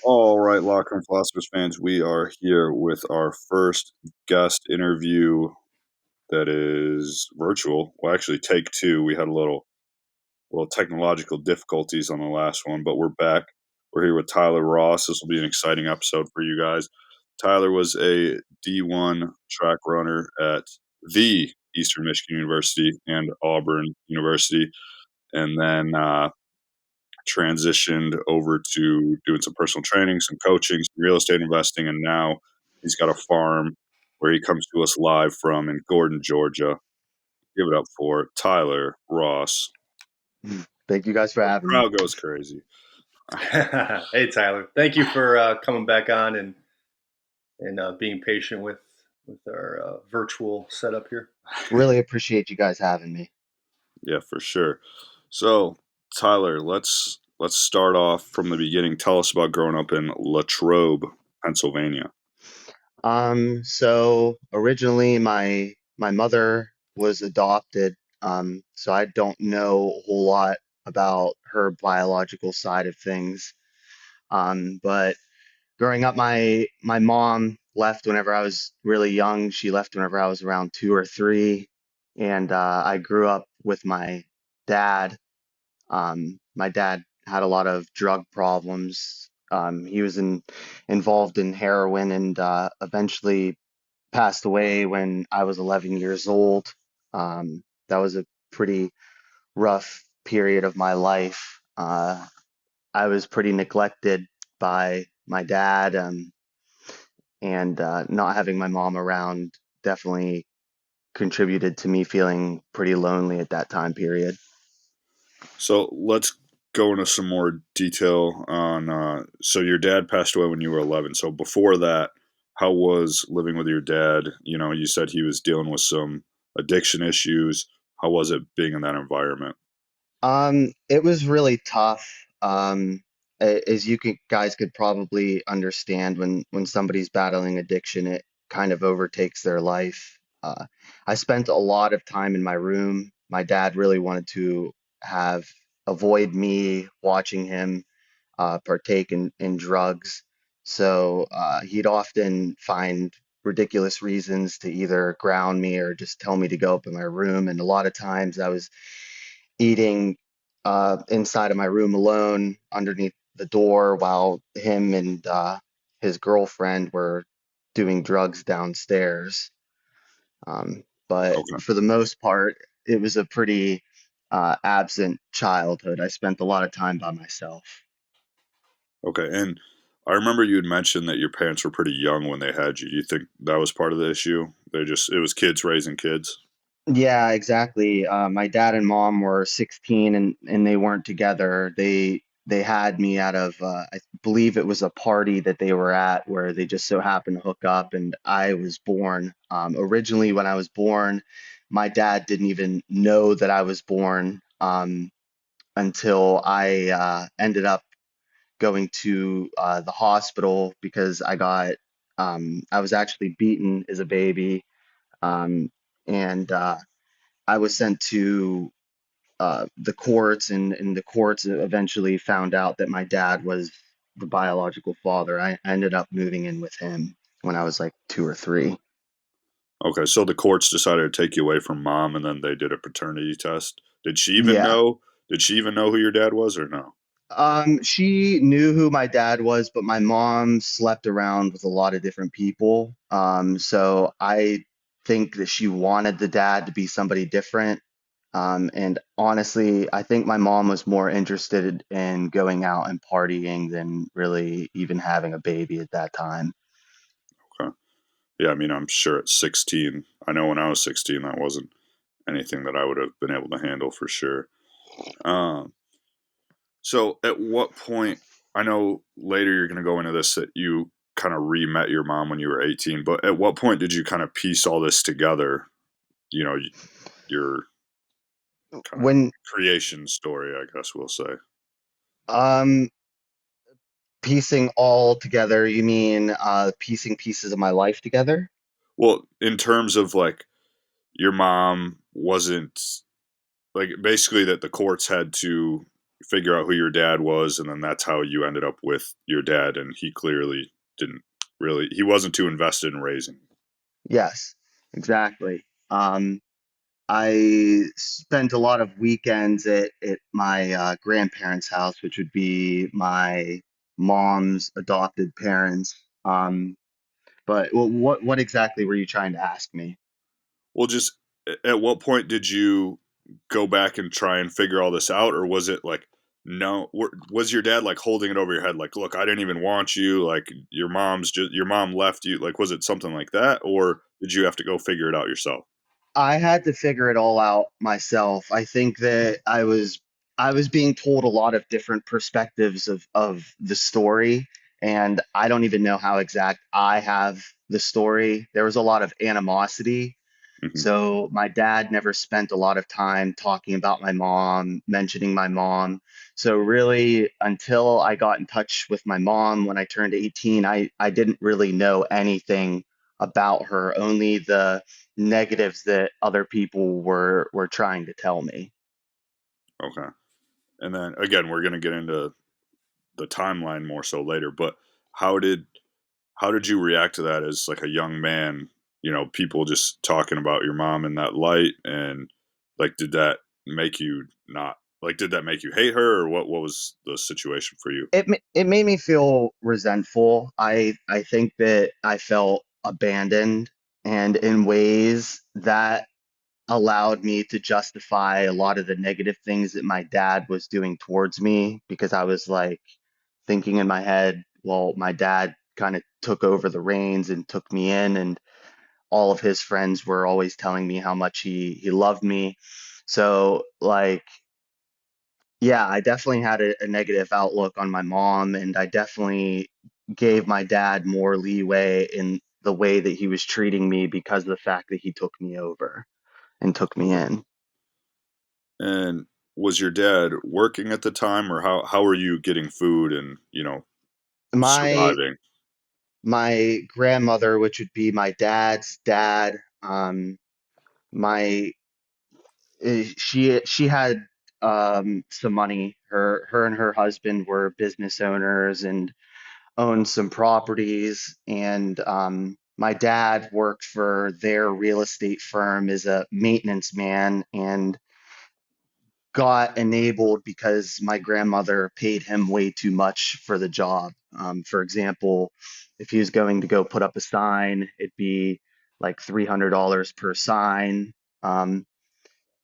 All right, Locker Room Philosophers fans, we are here with our first guest interview that is virtual. Well, actually, take two. We had a little technological difficulties on the last one, but we're back. We're here with Tyler Ross. This will be an exciting episode for you guys. Tyler was a D1 track runner at the Eastern Michigan University and Auburn University, and then transitioned over to doing some personal training, some coaching, some real estate investing, and now he's got a farm where he comes to us live from in Gordon, Georgia. Give it up for Tyler Ross. Thank you guys for The having me. crowd goes crazy. Hey Tyler, thank you for coming back on and being patient with our virtual setup here. Really appreciate you guys having me. Yeah, for sure. So, Tyler, let's start off from the beginning. Tell us about growing up in Latrobe, Pennsylvania. So originally my mother was adopted. So I don't know a whole lot about her biological side of things. But growing up, my mom left whenever I was really young. She left whenever I was around 2 or 3, and I grew up with my dad. My dad had a lot of drug problems. He was involved in heroin and eventually passed away when I was 11 years old. That was a pretty rough period of my life. I was pretty neglected by my dad, and not having my mom around definitely contributed to me feeling pretty lonely at that time period. So let's go into some more detail on. So your dad passed away when you were 11. So before that, how was living with your dad? You know, you said he was dealing with some addiction issues. How was it being in that environment? It was really tough. As you guys could probably understand, when somebody's battling addiction, it kind of overtakes their life. I spent a lot of time in my room. My dad really wanted to have avoid me watching him partake in drugs. So he'd often find ridiculous reasons to either ground me or just tell me to go up in my room. And a lot of times I was eating inside of my room alone underneath the door while him and his girlfriend were doing drugs downstairs. But Okay. for the most part, it was a pretty absent childhood. I spent a lot of time by myself. Okay. And I remember you had mentioned that your parents were pretty young when they had you. Do you think that was part of the issue? It was kids raising kids. Yeah, exactly. My dad and mom were 16 and they weren't together. They had me out of I believe it was a party that they were at where they just so happened to hook up and I was born. Originally when I was born, my dad didn't even know that I was born until I ended up going to the hospital because I was actually beaten as a baby. And I was sent to the courts, and the courts eventually found out that my dad was the biological father. I ended up moving in with him when I was like 2 or 3. Okay. So the courts decided to take you away from mom and then they did a paternity test. Did she even Yeah. know? Did she even know who your dad was or no? She knew who my dad was, but my mom slept around with a lot of different people. So I think that she wanted the dad to be somebody different. And honestly, I think my mom was more interested in going out and partying than really even having a baby at that time. Okay. Yeah, I mean, I'm sure at 16, I know when I was 16, that wasn't anything that I would have been able to handle for sure. Um, so at what point, I know later you're going to go into this that you kind of re met your mom when you were 18, but at what point did you kind of piece all this together? You know, your kind of When creation story, I guess we'll say. um piecing all together, you mean piecing pieces of my life together? Well, in terms of like your mom wasn't like basically that the courts had to figure out who your dad was, and then that's how you ended up with your dad. And he clearly didn't really, he wasn't too invested in raising. Yes, exactly. I spent a lot of weekends at my grandparents' house, which would be my mom's adopted parents. But what exactly were you trying to ask me? Well, just at what point did you go back and try and figure all this out, or was it like, no, was your dad like holding it over your head, like, look, I didn't even want you, like your mom left you, like, was it something like that, or did you have to go figure it out yourself? I had to figure it all out myself. I think that I was being told a lot of different perspectives of the story, and I don't even know how exact I have the story. There was a lot of animosity. Hmm. So my dad never spent a lot of time talking about my mom, mentioning my mom. So really, until I got in touch with my mom when I turned 18, I didn't really know anything about her, only the negatives that other people were trying to tell me. Okay. And then again, we're going to get into the timeline more so later, but how did how did you react to that as like a young man? You know, people just talking about your mom in that light, and like, did that make you not like? Did that make you hate her, or what? What was the situation for you? It made me feel resentful. I think that I felt abandoned, and in ways that allowed me to justify a lot of the negative things that my dad was doing towards me, because I was like thinking in my head, well, my dad kind of took over the reins and took me in, and all of his friends were always telling me how much he loved me. So like, yeah, I definitely had a negative outlook on my mom, and I definitely gave my dad more leeway in the way that he was treating me because of the fact that he took me over and took me Okay. in. And was your dad working at the time, or how were you getting food and My surviving? my grandmother, which would be my dad's dad, my she had some money. Her and her husband were business owners and owned some properties, and my dad worked for their real estate firm as a maintenance man and got enabled because my grandmother paid him way too much for the job. For example, if he was going to go put up a sign, it'd be like $300 per sign. Um,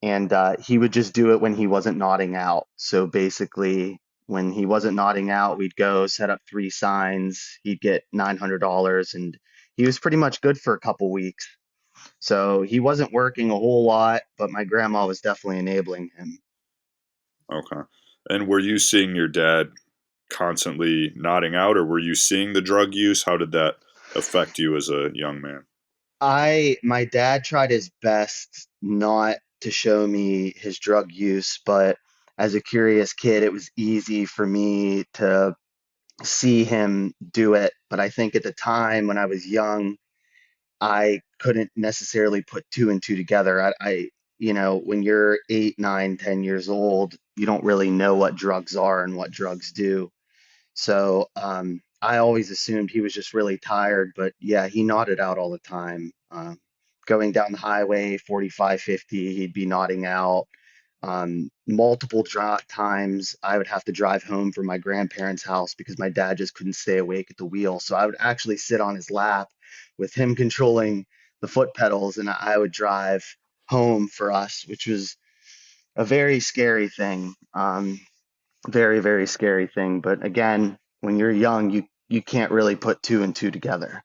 and he would just do it when he wasn't nodding out. So basically, when he wasn't nodding out, we'd go set up three signs. He'd get $900, and he was pretty much good for a couple weeks. So he wasn't working a whole lot, but my grandma was definitely enabling him. Okay. And were you seeing your dad constantly nodding out, or were you seeing the drug use? How did that affect you as a young man? My dad tried his best not to show me his drug use, but as a curious kid, it was easy for me to see him do it. But I think at the time when I was young, I couldn't necessarily put two and two together. When you're 8, 9, 10 years old, you don't really know what drugs are and what drugs do. So I always assumed he was just really tired, but yeah, he nodded out all the time. Going down the highway, 45, 50, he'd be nodding out. Multiple times I would have to drive home from my grandparents' house because my dad just couldn't stay awake at the wheel. So I would actually sit on his lap with him controlling the foot pedals, and I would drive home for us, which was a very scary thing. Very, very scary thing. But again, when you're young, you can't really put two and two together.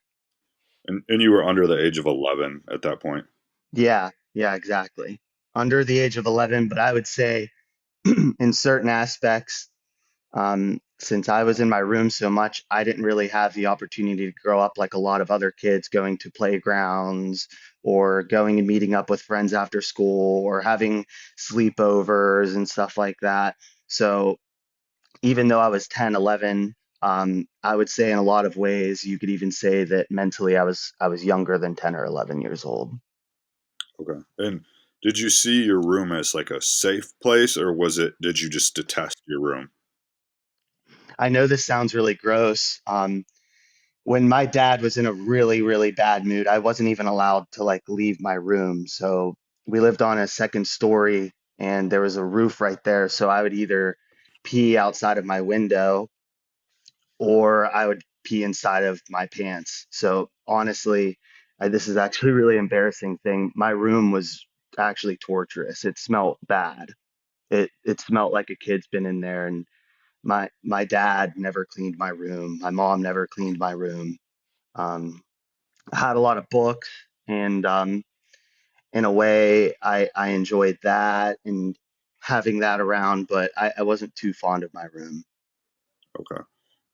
And you were under the age of 11 at that point. Yeah, yeah, exactly. Under the age of 11, but I would say in certain aspects, since I was in my room so much, I didn't really have the opportunity to grow up like a lot of other kids going to playgrounds or going and meeting up with friends after school or having sleepovers and stuff like that. So even though I was 10, 11, I would say in a lot of ways, you could even say that mentally I was younger than 10 or 11 years old. Okay. And Did you see your room as like a safe place, or was it? Did you just detest your room? I know this sounds really gross. When my dad was in a really, really bad mood, I wasn't even allowed to like leave my room. So we lived on a second story and there was a roof right there. So I would either pee outside of my window or I would pee inside of my pants. So honestly, this is actually a really embarrassing thing. My room was actually torturous. It smelled bad. It smelled like a kid's been in there, and my dad never cleaned my room. My mom never cleaned my room. Um, I had a lot of books, and in a way, I enjoyed that and having that around, but I wasn't too fond of my room. Okay.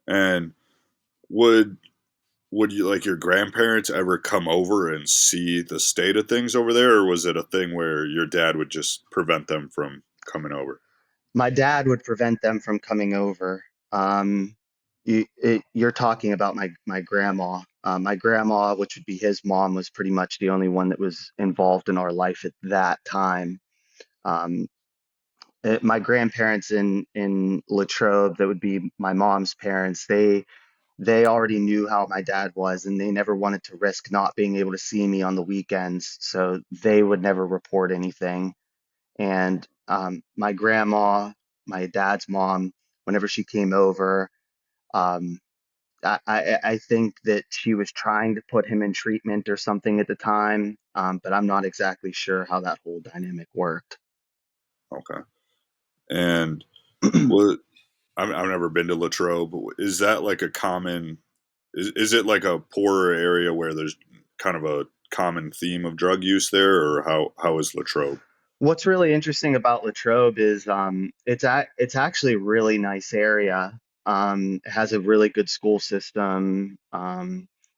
And would would you like your grandparents ever come over and see the state of things over there, or was it a thing where your dad would just prevent them from coming over? My dad would prevent them from coming over. Um, you're talking about my grandma. My grandma, which would be his mom, was pretty much the only one that was involved in our life at that time. Um, my grandparents in Latrobe, that would be my mom's parents. They already knew how my dad was, and they never wanted to risk not being able to see me on the weekends, so they would never report anything. And my grandma, my dad's mom, whenever she came over, um, I think that she was trying to put him in treatment or something at the time, but I'm not exactly sure how that whole dynamic worked. Okay. And what I've never been to Latrobe. Is that like a common? Is it like a poorer area where there's kind of a common theme of drug use there, or how is Latrobe? What's really interesting about Latrobe is it's actually a really nice area. It has a really good school system.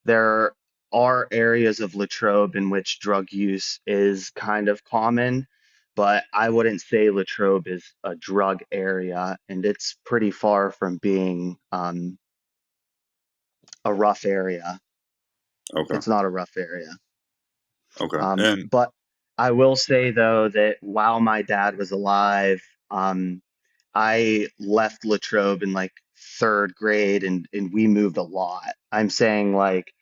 There are areas of Latrobe in which drug use is kind of common, but I wouldn't say Latrobe is a drug area, and it's pretty far from being a rough area. Okay. It's not a rough area. Okay. And But I will say though that while my dad was alive, um, I left Latrobe in like third grade and we moved a lot. I'm saying like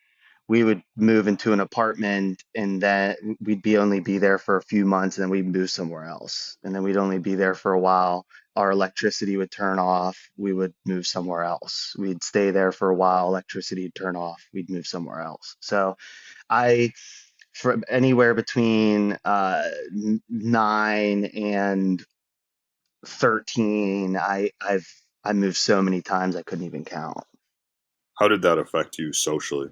we would move into an apartment and then we'd be only be there for a few months and then we'd move somewhere else. And then we'd only be there for a while. Our electricity would turn off. We would move somewhere else. We'd stay there for a while. Electricity would turn off. We'd move somewhere else. So I from anywhere between 9 and 13. I moved so many times I couldn't even count. how did that affect you socially?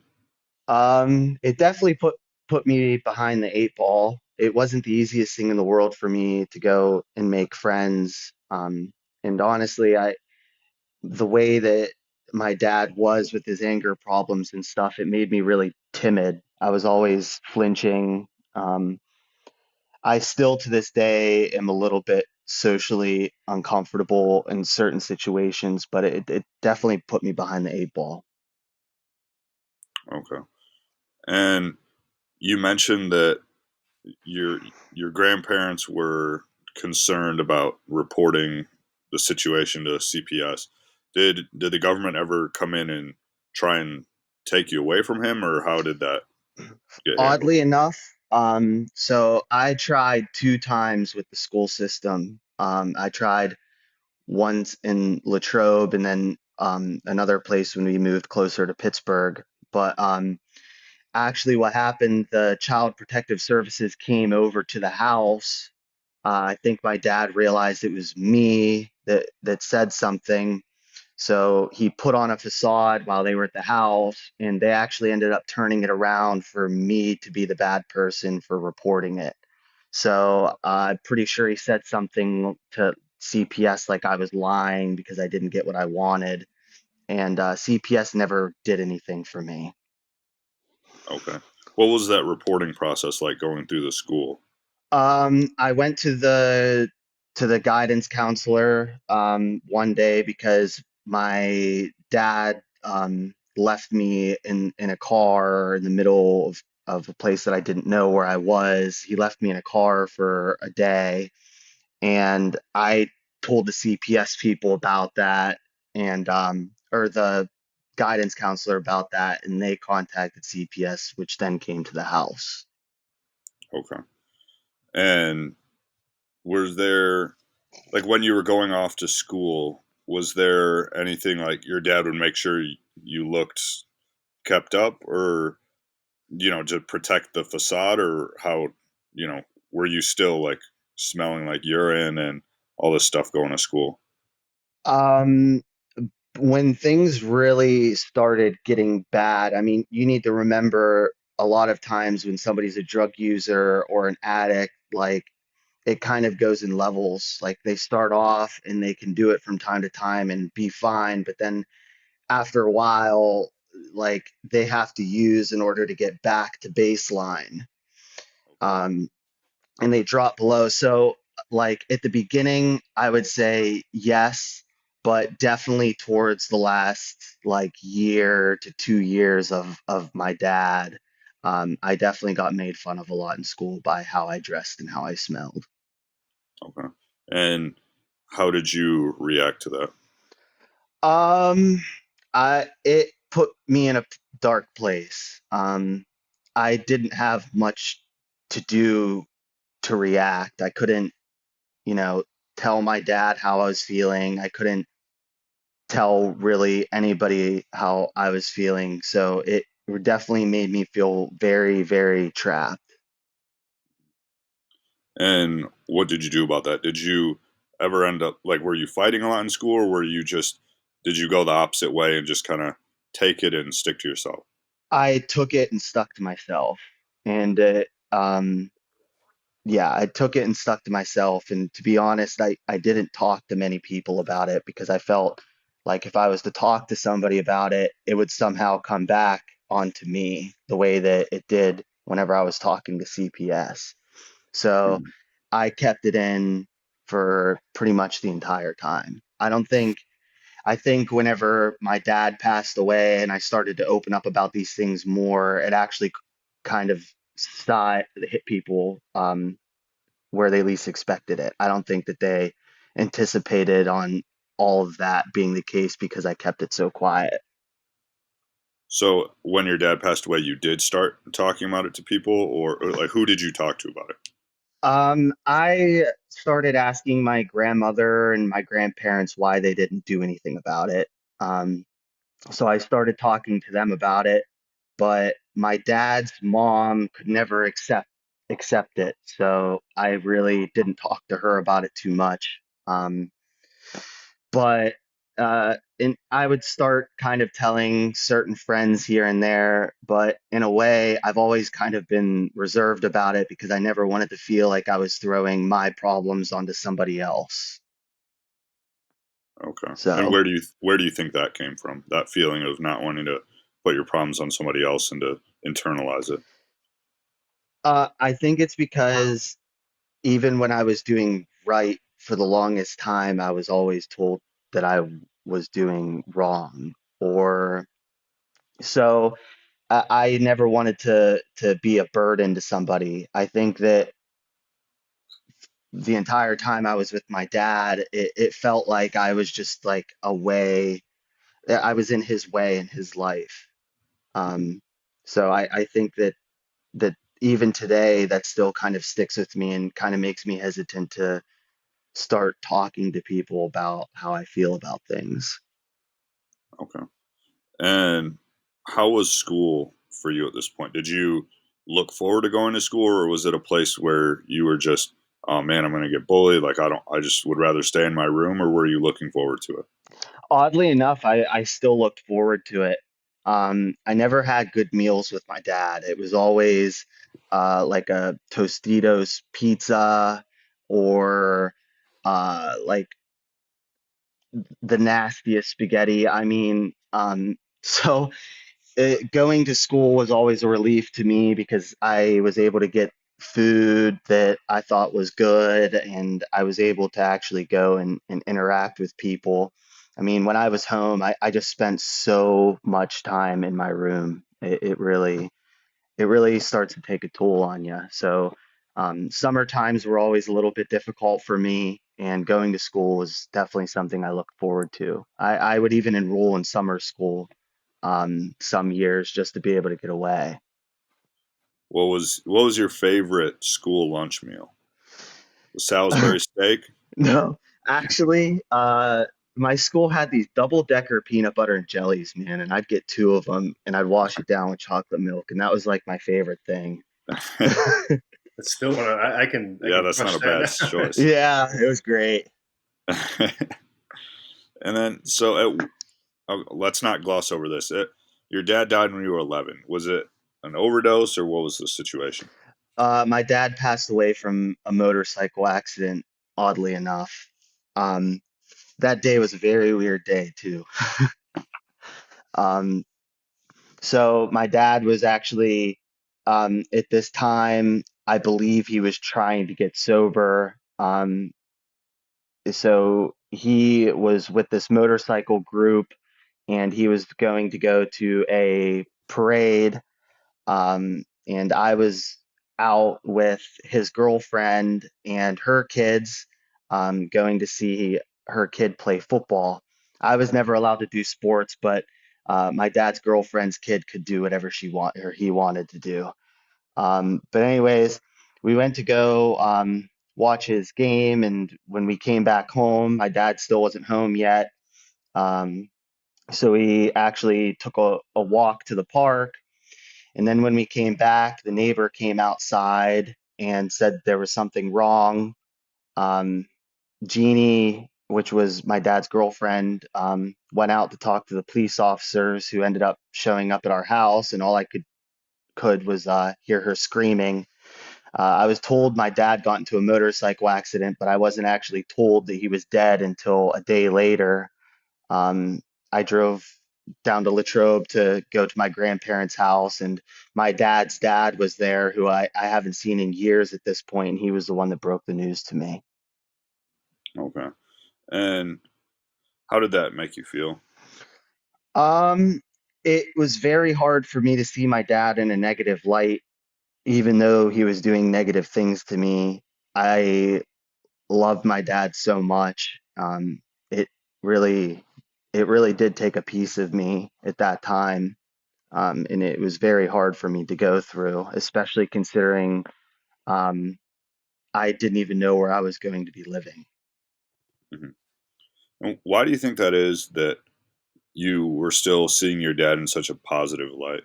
It definitely put me behind the eight ball. It wasn't the easiest thing in the world for me to go and make friends. And honestly, I the way that my dad was with his anger problems and stuff, it made me really timid. I was always flinching. I still to this day am a little bit socially uncomfortable in certain situations, but it definitely put me behind the eight ball. Okay. And you mentioned that your your grandparents were concerned about reporting the situation to CPS. Did the government ever come in and try and take you away from him, or how did that get handled? Oddly enough, so I tried two times with the school system. I tried once in Latrobe and then another place when we moved closer to Pittsburgh. But actually, what happened, the Child Protective Services came over to the house. I think my dad realized it was me that said something. So he put on a facade while they were at the house, and they actually ended up turning it around for me to be the bad person for reporting it. So I'm pretty sure he said something to CPS like I was lying because I didn't get what I wanted, and CPS never did anything for me. Okay. What was that reporting process like going through the school? I went to the guidance counselor one day because my dad left me in a car in the middle of of a place that I didn't know where I was. He left me in a car for a day, and I told the CPS people about that, and or the guidance counselor about that, and they contacted CPS, which then came to the house. Okay. And was there, like, when you were going off to school, was there anything like your dad would make sure you looked kept up, or to protect the facade, or how, were you still like smelling like urine and all this stuff going to school? Um, when things really started getting bad, I mean, you need to remember a lot of times when somebody's a drug user or an addict, like it kind of goes in levels. Like they start off and they can do it from time to time and be fine, but then after a while, like they have to use in order to get back to baseline. Okay. Um, and they drop below. So, like at the beginning, I would say yes, but definitely towards the last like year to 2 years of my dad, I definitely got made fun of a lot in school by how I dressed and how I smelled. Okay. And how did you react to that? Um, I it put me in a dark place. I didn't have much to do to react. I couldn't, you know, tell my dad how I was feeling. I couldn't tell really anybody how I was feeling. So it definitely made me feel very, very trapped. And what did you do about that? Did you ever end up, like, were you fighting a lot in school, or were you just, did you go the opposite way and just kind of take it and stick to yourself? I took it and stuck to myself. And yeah, I took it and stuck to myself. And to be honest, I didn't talk to many people about it because I felt like if I was to talk to somebody about it, it would somehow come back onto me the way that it did whenever I was talking to CPS. So Mhm. I kept it in for pretty much the entire time. I think whenever my dad passed away and I started to open up about these things more, it actually kind of hit people where they least expected it. I don't think that they anticipated on all of that being the case because I kept it so quiet. So when your dad passed away, you did start talking about it to people, or like who did you talk to about it? I started asking my grandmother and my grandparents why they didn't do anything about it. Um, so I started talking to them about it, but my dad's mom could never accept it. So I really didn't talk to her about it too much. But and I would start kind of telling certain friends here and there, but in a way, I've always kind of been reserved about it because I never wanted to feel like I was throwing my problems onto somebody else. Okay. And So where do you think that came from? That feeling of not wanting to put your problems on somebody else and to internalize it. I think it's because even when I was doing right for the longest time, I was always told that I was doing wrong. Or so I never wanted to be a burden to somebody. I think that the entire time I was with my dad, it felt like I was just like a way, I was in his way in his life. Um, so I think that even today, that still kind of sticks with me and kind of makes me hesitant to start talking to people about how I feel about things. Okay. And how was school for you at this point? Did you look forward to going to school, or was it a place where you were just, oh man, I'm going to get bullied? Like, I just would rather stay in my room, or were you looking forward to it? Oddly enough, I still looked forward to it. I never had good meals with my dad. It was always like a Tostitos pizza or like the nastiest spaghetti. I mean, so going to school was always a relief to me because I was able to get food that I thought was good and I was able to actually go and interact with people. I mean, when I was home, I just spent so much time in my room. It really, it really starts to take a toll on you. So summer times were always a little bit difficult for me, and going to school was definitely something I look forward to. I would even enroll in summer school some years just to be able to get away. What was your favorite school lunch meal? The Salisbury steak? No, actually, my school had these double-decker peanut butter and jellies, man, and I'd get two of them and I'd wash it down with chocolate milk, and that was like my favorite thing. It's still one. I Yeah, can that's not crush a bad that. choice. Yeah, it was great. And then, let's not gloss over this. Your dad died when you were 11. Was it an overdose, or what was the situation? My dad passed away from a motorcycle accident, oddly enough. Um, that day was a very weird day too. Um, so my dad was actually, at this time, I believe he was trying to get sober. So he was with this motorcycle group and he was going to go to a parade. And I was out with his girlfriend and her kids, going to see her kid play football. I was never allowed to do sports, but my dad's girlfriend's kid could do whatever she want or he wanted to do. But anyways, we went to go watch his game, and when we came back home, my dad still wasn't home yet. Um, so we actually took a walk to the park, and then when we came back, the neighbor came outside and said there was something wrong. Um, Jeannie, which was my dad's girlfriend, went out to talk to the police officers who ended up showing up at our house, and all I could was hear her screaming. I was told my dad got into a motorcycle accident, but I wasn't actually told that he was dead until a day later. Um, I drove down to Latrobe to go to my grandparents' house, and my dad's dad was there, who I haven't seen in years at this point, and he was the one that broke the news to me. Okay. And how did that make you feel? Um, it was very hard for me to see my dad in a negative light, even though he was doing negative things to me. I loved my dad so much. It really, it really did take a piece of me at that time. And it was very hard for me to go through, especially considering um, I didn't even know where I was going to be living. Mhm. And why do you think that is that you were still seeing your dad in such a positive light?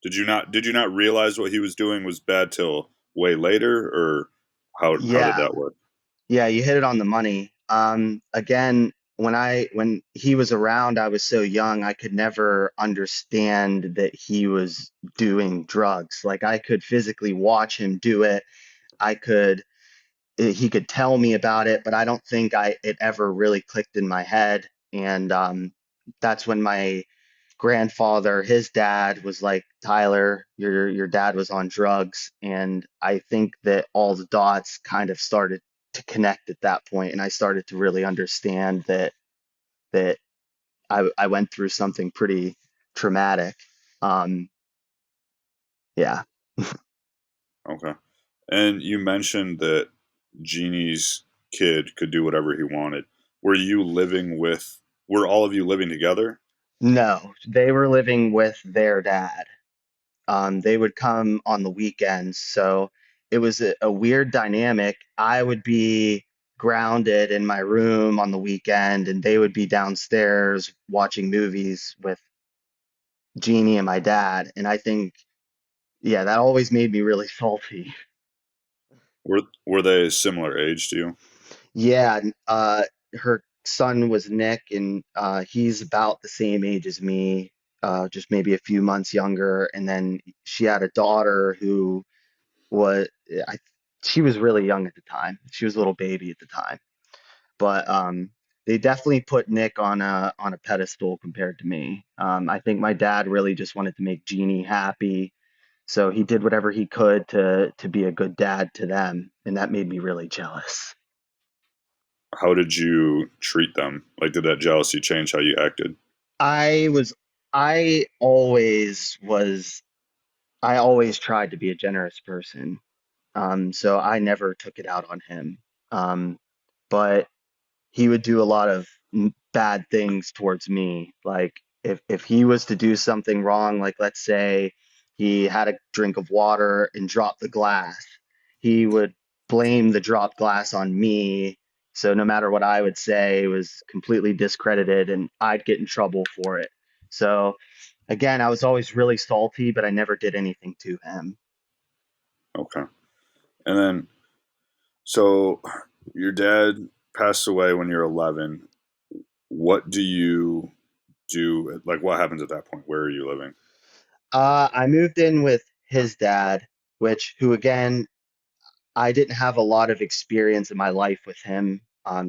Did you not realize what he was doing was bad till way later, or how did Yeah, that work? yeah, you hit it on the money. Again, when he was around, I was so young, I could never understand that he was doing drugs. Like I could physically watch him do it. I could he could tell me about it, but I don't think I it ever really clicked in my head. And that's when my grandfather, his dad, was like, Tyler, your dad was on drugs. And I think that all the dots kind of started to connect at that point, and I started to really understand that I went through something pretty traumatic. Um, yeah. Okay. And you mentioned that Jeannie's kid could do whatever he wanted. Were all of you living together? No, they were living with their dad. They would come on the weekends. So it was a weird dynamic. I would be grounded in my room on the weekend, and they would be downstairs watching movies with Jeannie and my dad. And I think, yeah, that always made me really salty. Were they a similar age to you? Yeah, her son was Nick, and he's about the same age as me, just maybe a few months younger. And then she had a daughter who was I she was really young at the time. She was a little baby at the time. But they definitely put Nick on a pedestal compared to me. I think my dad really just wanted to make Jeannie happy, so he did whatever he could to be a good dad to them, and that made me really jealous. How did you treat them? Like, did that jealousy change how you acted? I was I always was I always tried to be a generous person. So I never took it out on him. Um, but he would do a lot of bad things towards me. Like if he was to do something wrong, like let's say he had a drink of water and dropped the glass, he would blame the dropped glass on me. So no matter what I would say, it was completely discredited and I'd get in trouble for it. So again, I was always really salty, but I never did anything to him. Okay. And then, so your dad passed away when you're 11. What do you do? Like, what happens at that point? Where are you living? I moved in with his dad, who again, I didn't have a lot of experience in my life with him.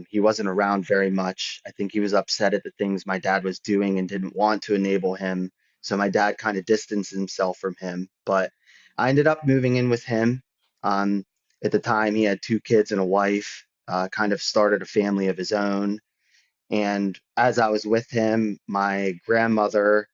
He wasn't around very much. I think he was upset at the things my dad was doing and didn't want to enable him. So my dad kind of distanced himself from him. But I ended up moving in with him. Um, at the time, he had two kids and a wife, kind of started a family of his own. And as I was with him, my grandmother,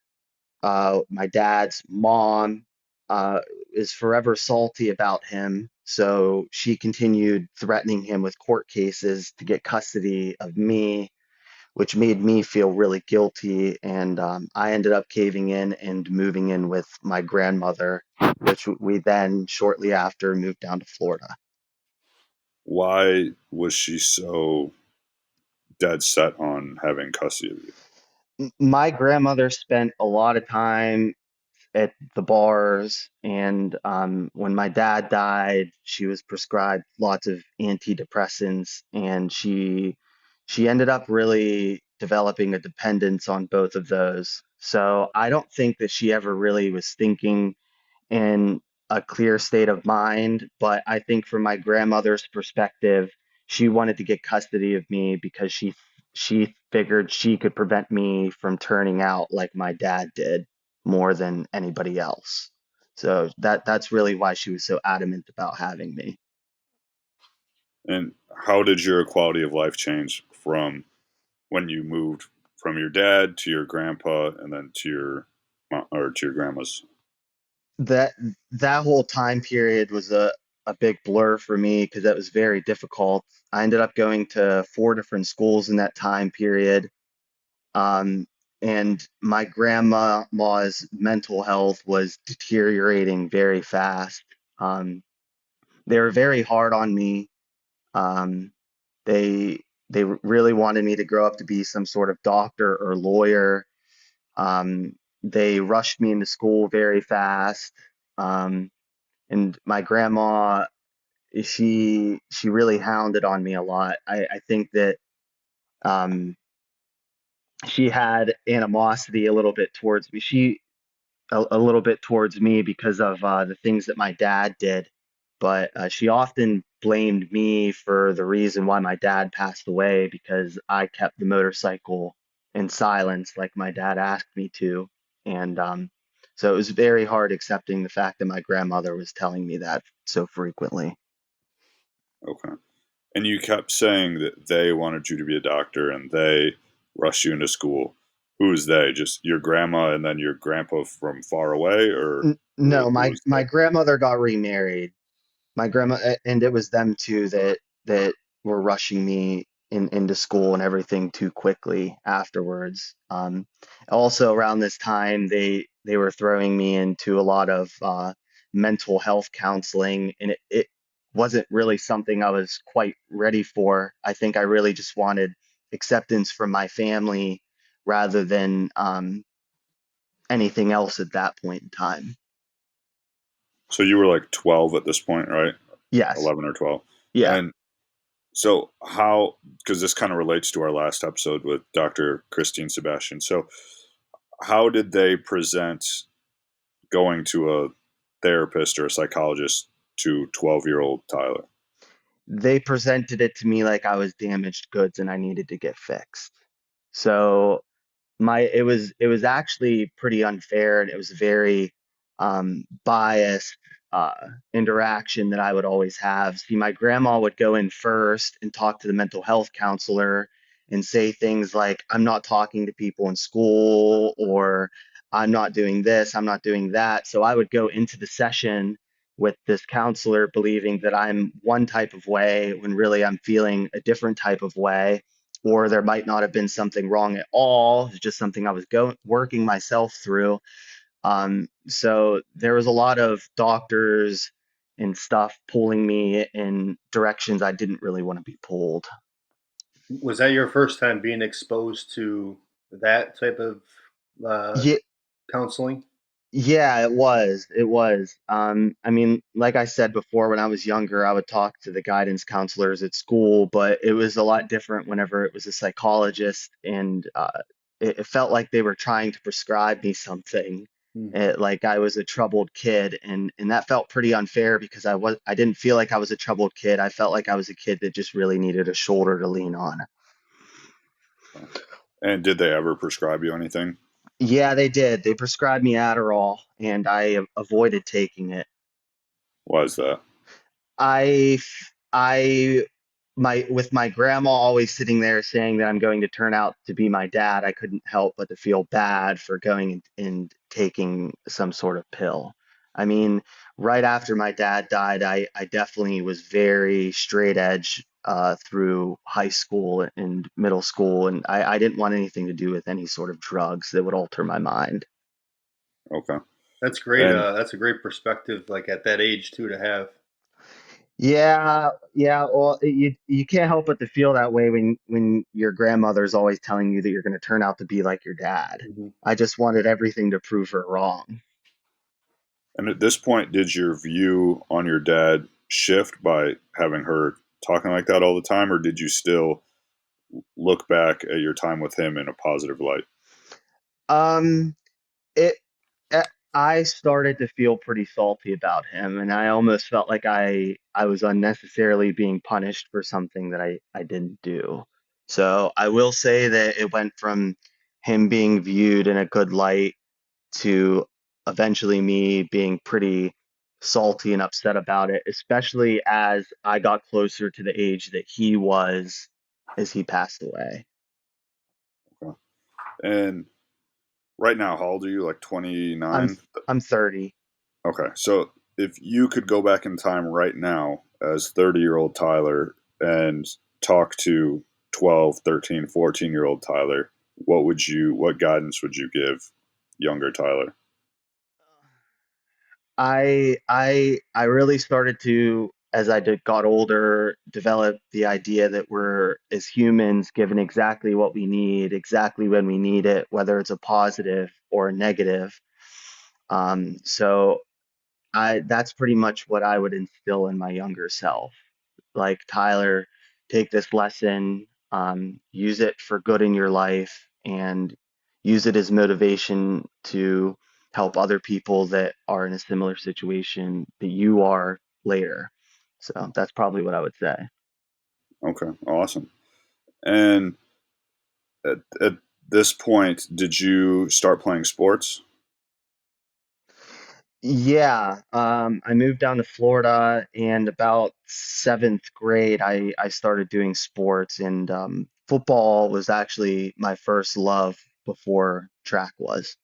my dad's mom, uh, is forever salty about him. So she continued threatening him with court cases to get custody of me, which made me feel really guilty. And I ended up caving in and moving in with my grandmother, which we then shortly after moved down to Florida. Why was she so dead set on having custody of you? My grandmother spent a lot of time at the bars. And when my dad died, she was prescribed lots of antidepressants, and she ended up really developing a dependence on both of those. So I don't think that she ever really was thinking in a clear state of mind. But I think from my grandmother's perspective, she wanted to get custody of me because she figured she could prevent me from turning out like my dad did more than anybody else. So that's really why she was so adamant about having me. And how did your quality of life change from when you moved from your dad to your grandpa and then to your or to your grandma's? That that whole time period was a big blur for me because that was very difficult. I ended up going to four different schools in that time period. Um, and my grandma's mental health was deteriorating very fast. Um, they were very hard on me. Um, they really wanted me to grow up to be some sort of doctor or lawyer. Um, they rushed me into school very fast. Um, and my grandma, she really hounded on me a lot. I think that um, she had animosity a little bit towards me. A little bit towards me because of the things that my dad did, but she often blamed me for the reason why my dad passed away because I kept the motorcycle in silence like my dad asked me to, and so it was very hard accepting the fact that my grandmother was telling me that so frequently. Okay. And you kept saying that they wanted you to be a doctor and they rushed you into school. Who is they? Just your grandma and then your grandpa from far away, or No, who my was my they? grandmother got remarried. My grandma, and it was them too that were rushing me into school and everything too quickly afterwards. Also around this time, they were throwing me into a lot of mental health counseling, and it wasn't really something I was quite ready for. I think I really just wanted acceptance from my family rather than anything else at that point in time. So you were like 12 at this point, right? Yes. 11 or 12. Yeah. And so how, because this kind of relates to our last episode with Dr. Christine Sebastian. So how did they present going to a therapist or a psychologist to 12-year-old Tyler? They presented it to me like I was damaged goods and I needed to get fixed. So it was actually pretty unfair and it was very biased interaction that I would always have. See, my grandma would go in first and talk to the mental health counselor, and say things like, I'm not talking to people in school, or I'm not doing this, I'm not doing that. So I would go into the session with this counselor believing that I'm one type of way when really I'm feeling a different type of way, or there might not have been something wrong at all. It's just something I was working myself through. So there was a lot of doctors and stuff pulling me in directions I didn't really want to be pulled. Was that your first time being exposed to that type of uh, Yeah, counseling? yeah, it was. It was. I mean, like I said before, when I was younger, I would talk to the guidance counselors at school, but it was a lot different whenever it was a psychologist, and it felt like they were trying to prescribe me something, Hmm. like I was a troubled kid, and that felt pretty unfair because I didn't feel like I was a troubled kid. I felt like I was a kid that just really needed a shoulder to lean on. And did they ever prescribe you anything? Yeah, they did. They prescribed me Adderall, and I avoided taking it. Why is that? I I my with my grandma always sitting there saying that I'm going to turn out to be my dad, I couldn't help but to feel bad for going and taking some sort of pill. I mean, right after my dad died, I definitely was very straight edge through high school and middle school, and I didn't want anything to do with any sort of drugs that would alter my mind. Okay. That's great. And That's a great perspective, like at that age too, to have. Yeah, yeah. Well, you can't help but to feel that way when your grandmother's always telling you that you're going to turn out to be like your dad. Hmm. I just wanted everything to prove her wrong. and at this point, did your view on your dad shift by having her talking like that all the time, or did you still look back at your time with him in a positive light? Um, it, eh, I started to feel pretty salty about him, and I almost felt like I was unnecessarily being punished for something that I didn't do. So I will say that it went from him being viewed in a good light to eventually me being pretty salty and upset about it, especially as I got closer to the age that he was as he passed away. Okay. And right now, how old are you? Like I'm 29? I'm 30. Okay. So if you could go back in time right now as 30-year-old Tyler and talk to 12, 13, 14-year-old Tyler, what guidance would you give younger Tyler? I really started to, as got older, develop the idea that we're, as humans, given exactly what we need, exactly when we need it, whether it's a positive or a negative. So I that's pretty much what I would instill in my younger self. Like, Tyler, take this lesson, use it for good in your life, and use it as motivation to help other people that are in a similar situation that you are later. So that's probably what I would say. Okay, awesome. And at this point, did you start playing sports? Yeah, I moved down to Florida, and about seventh grade, I started doing sports, and football was actually my first love before track was.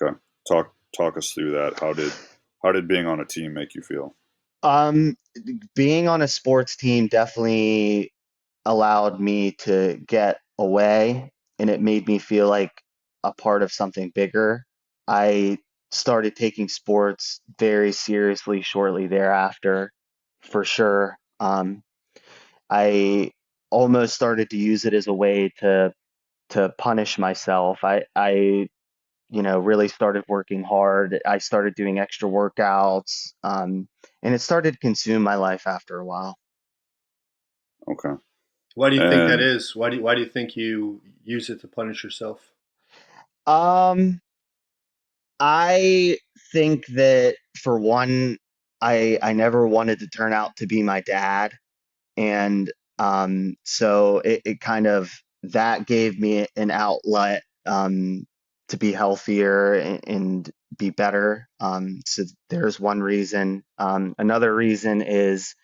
Okay, talk us through that. How did being on a team make you feel? Um, Being on a sports team definitely allowed me to get away, and it made me feel like a part of something bigger. I started taking sports very seriously shortly thereafter, for sure. I almost started to use it as a way to punish myself. Really started working hard. I started doing extra workouts, and it started to consume my life after a while. Okay, Why do you think that and is? Why do you think you use it to punish yourself? Um, I think that, for one, I never wanted to turn out to be my dad, and so it kind of, that gave me an outlet to be healthier and be better. So there's one reason. Another reason is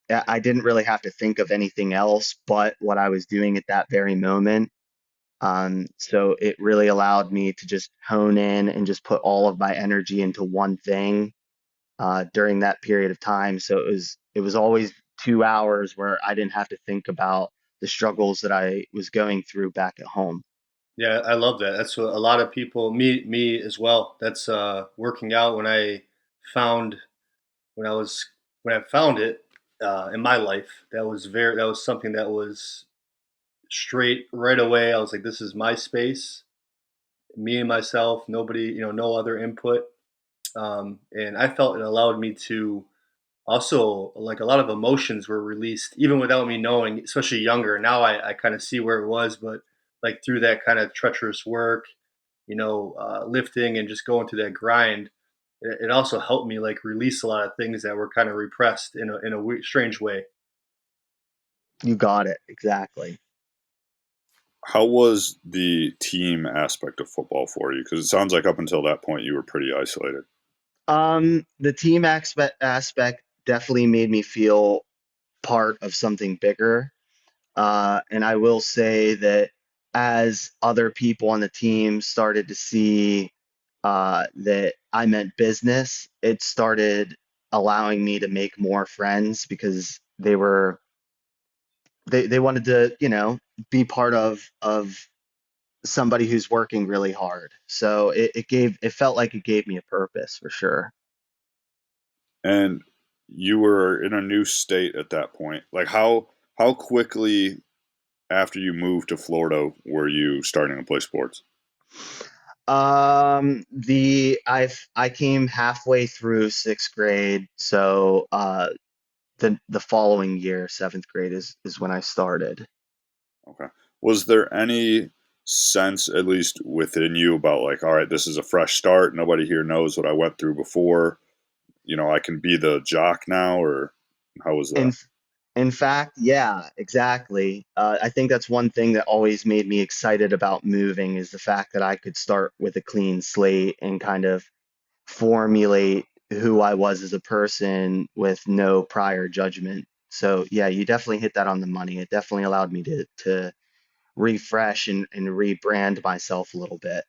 I didn't really have to think of anything else but what I was doing at that very moment. So it really allowed me to just hone in and just put all of my energy into one thing during that period of time. So it was always 2 hours where I didn't have to think about the struggles that I was going through back at home. Yeah, I love that. That's what a lot of people, me as well. That's working out found when I was when I found it in my life. That was something that was straight right away. I was like, this is my space, me and myself. Nobody, no other input. And I felt it allowed me to also, like, a lot of emotions were released even without me knowing, especially younger. Now I kind of see where it was, but like through that kind of treacherous work, lifting and just going through that grind, it also helped me like release a lot of things that were kind of repressed in a strange way. You got it, exactly. How was the team aspect of football for you? Because it sounds like up until that point you were pretty isolated. The team aspect definitely made me feel part of something bigger. And I will say that as other people on the team started to see that I meant business, it started allowing me to make more friends because they wanted to, be part of somebody who's working really hard. So it felt like it gave me a purpose for sure. And you were in a new state at that point. Like how quickly after you moved to Florida were you starting to play sports? I came halfway through sixth grade, so the following year, seventh grade is when I started. Okay. Was there any sense, at least within you, about like, all right, this is a fresh start. Nobody here knows what I went through before. I can be the jock now, or how was In that? in fact, yeah, exactly. I think that's one thing that always made me excited about moving is the fact that I could start with a clean slate and kind of formulate who I was as a person with no prior judgment. So yeah, you definitely hit that on the money. It definitely allowed me to refresh and rebrand myself a little bit.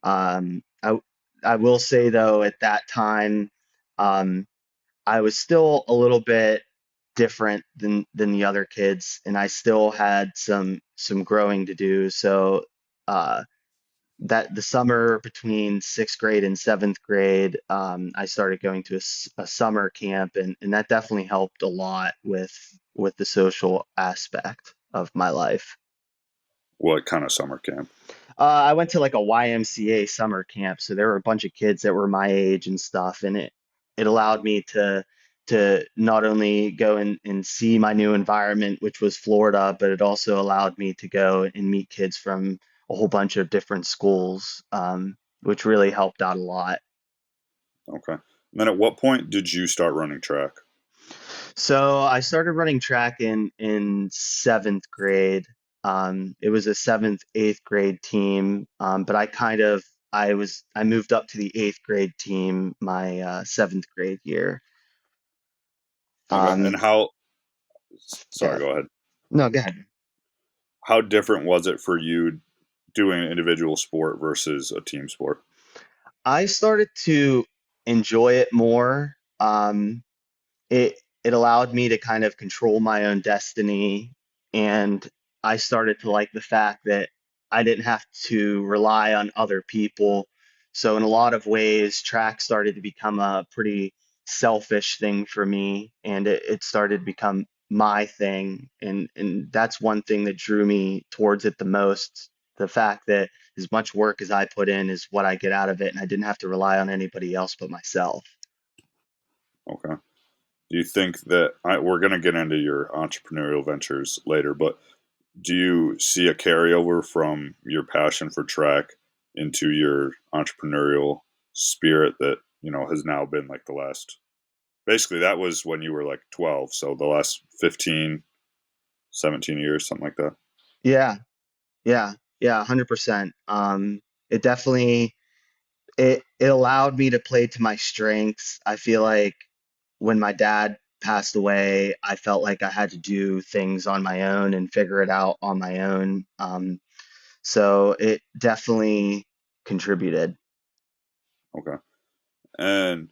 Um, I I will say though, at that time, um, I was still a little bit different than the other kids, and I still had some growing to do. So uh, that the summer between sixth grade and seventh grade, I started going to a summer camp, and that definitely helped a lot with the social aspect of my life. What kind of summer camp? I went to like a YMCA summer camp, so there were a bunch of kids that were my age and stuff, and it allowed me to not only go and see my new environment, which was Florida, but it also allowed me to go and meet kids from a whole bunch of different schools, which really helped out a lot. Okay. And then at what point did you start running track? So I started running track in seventh grade. It was a seventh, eighth grade team, but I moved up to the eighth grade team my seventh grade year. Okay. And Um, sorry, yeah, go ahead. no, go ahead. How different was it for you doing an individual sport versus a team sport? I started to enjoy it more. It allowed me to kind of control my own destiny, and I started to like the fact that I didn't have to rely on other people. So in a lot of ways, track started to become a pretty selfish thing for me, and it started to become my thing, and that's one thing that drew me towards it the most. The fact that as much work as I put in is what I get out of it, and I didn't have to rely on anybody else but myself. Okay. Do you think that we're going to get into your entrepreneurial ventures later, but do you see a carryover from your passion for track into your entrepreneurial spirit that, has now been like the last, basically that was when you were like 12. So the last 15, 17 years, something like that. Yeah, yeah, yeah, 100%. It definitely it allowed me to play to my strengths. I feel like when my dad passed away, I felt like I had to do things on my own and figure it out on my own. So it definitely contributed. Okay. And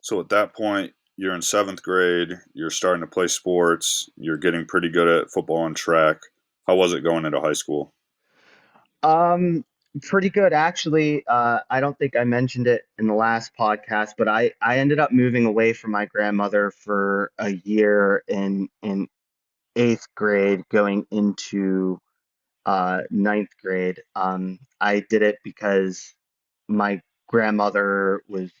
so at that point, you're in seventh grade, you're starting to play sports, you're getting pretty good at football and track. How was it going into high school? Um, Pretty good actually. I don't think I mentioned it in the last podcast, but I ended up moving away from my grandmother for a year in eighth grade, going into ninth grade. I did it because my grandmother was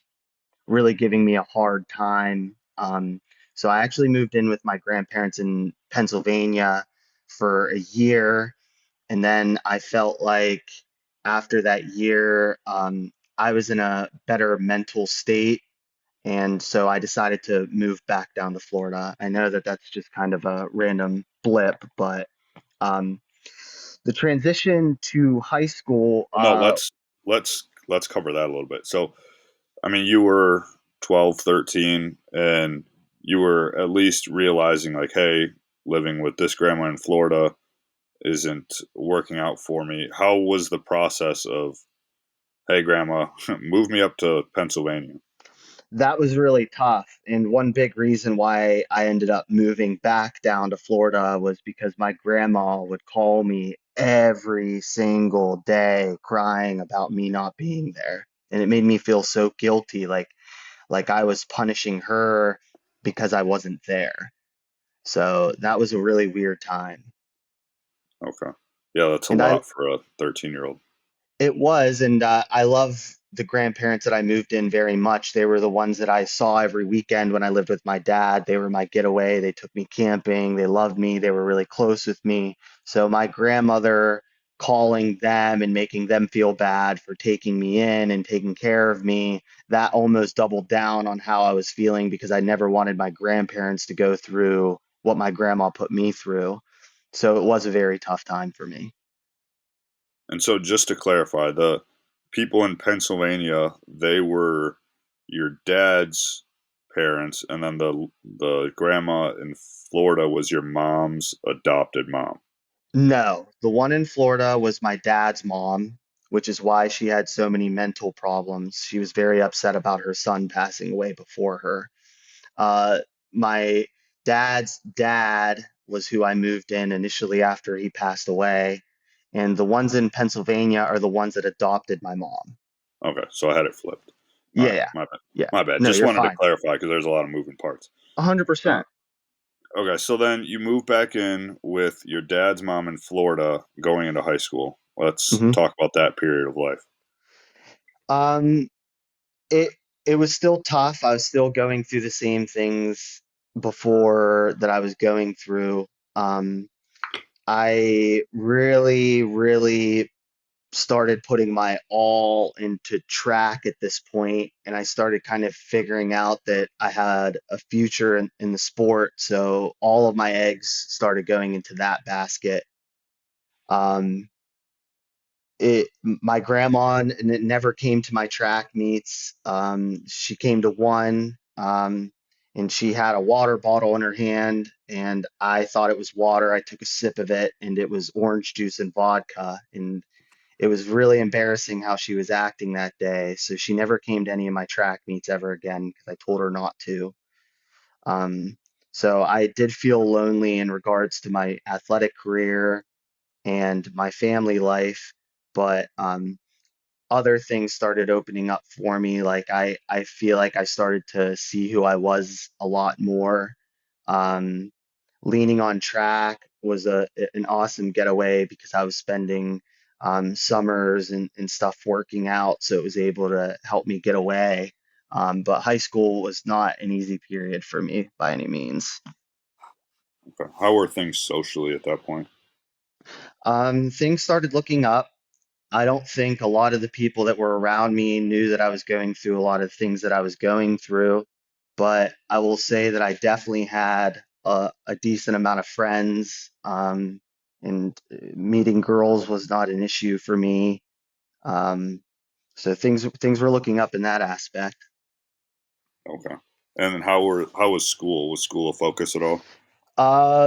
really giving me a hard time. So I actually moved in with my grandparents in Pennsylvania for a year, and then I felt like after that year, I was in a better mental state. And so I decided to move back down to Florida. I know that that's just kind of a random blip, but um, the transition to high school, Well, no, let's cover that a little bit. So, I mean, you were 12, 13, and you were at least realizing like, hey, living with this grandma in Florida isn't working out for me. How was the process of, hey, grandma, move me up to Pennsylvania? that was really tough. And one big reason why I ended up moving back down to Florida was because my grandma would call me every single day crying about me not being there. And it made me feel so guilty, like I was punishing her because I wasn't there. So that was a really weird time. Okay. Yeah, that's a And I lot for a 13-year-old. It was, and I love the grandparents that I moved in very much. They were the ones that I saw every weekend when I lived with my dad. They were my getaway. They took me camping. They loved me. They were really close with me. So my grandmother calling them and making them feel bad for taking me in and taking care of me, that almost doubled down on how I was feeling because I never wanted my grandparents to go through what my grandma put me through. So it was a very tough time for me. And so, just to clarify, the people in Pennsylvania, they were your dad's parents, and then the grandma in Florida was your mom's adopted mom. No, the one in Florida was my dad's mom, which is why she had so many mental problems. She was very upset about her son passing away before her. Uh, my dad's dad was who I moved in initially after he passed away, and the ones in Pennsylvania are the ones that adopted my mom. Okay, so I had it flipped. All Yeah, right, yeah, my bad. yeah. My bad. No, Just you're wanted to fine. clarify because there's a lot of moving parts. 100%. Okay, so then you move back in with your dad's mom in Florida going into high school. Let's hmm talk about that period of life. Um, it it was still tough. I was still going through the same things before that I was going through. Um, I really, really started putting my all into track at this point, and I started kind of figuring out that I had a future in the sport. So all of my eggs started going into that basket. Um, my grandma never came to my track meets. She came to one, and she had a water bottle in her hand, and I thought it was water. I took a sip of it, and it was orange juice and vodka, and it was really embarrassing how she was acting that day. So she never came to any of my track meets ever again because I told her not to. Um, so I did feel lonely in regards to my athletic career and my family life, but other things started opening up for me. Like I feel like I started to see who I was a lot more. Um, Leaning on track was an awesome getaway because I was spending summers and stuff working out, so it was able to help me get away. But high school was not an easy period for me by any means. Okay. How were things socially at that point? Things started looking up. I don't think a lot of the people that were around me knew that I was going through a lot of things that I was going through, but I will say that I definitely had a decent amount of friends, and meeting girls was not an issue for me. So things were looking up in that aspect. Okay. And how was school? Was school a focus at all?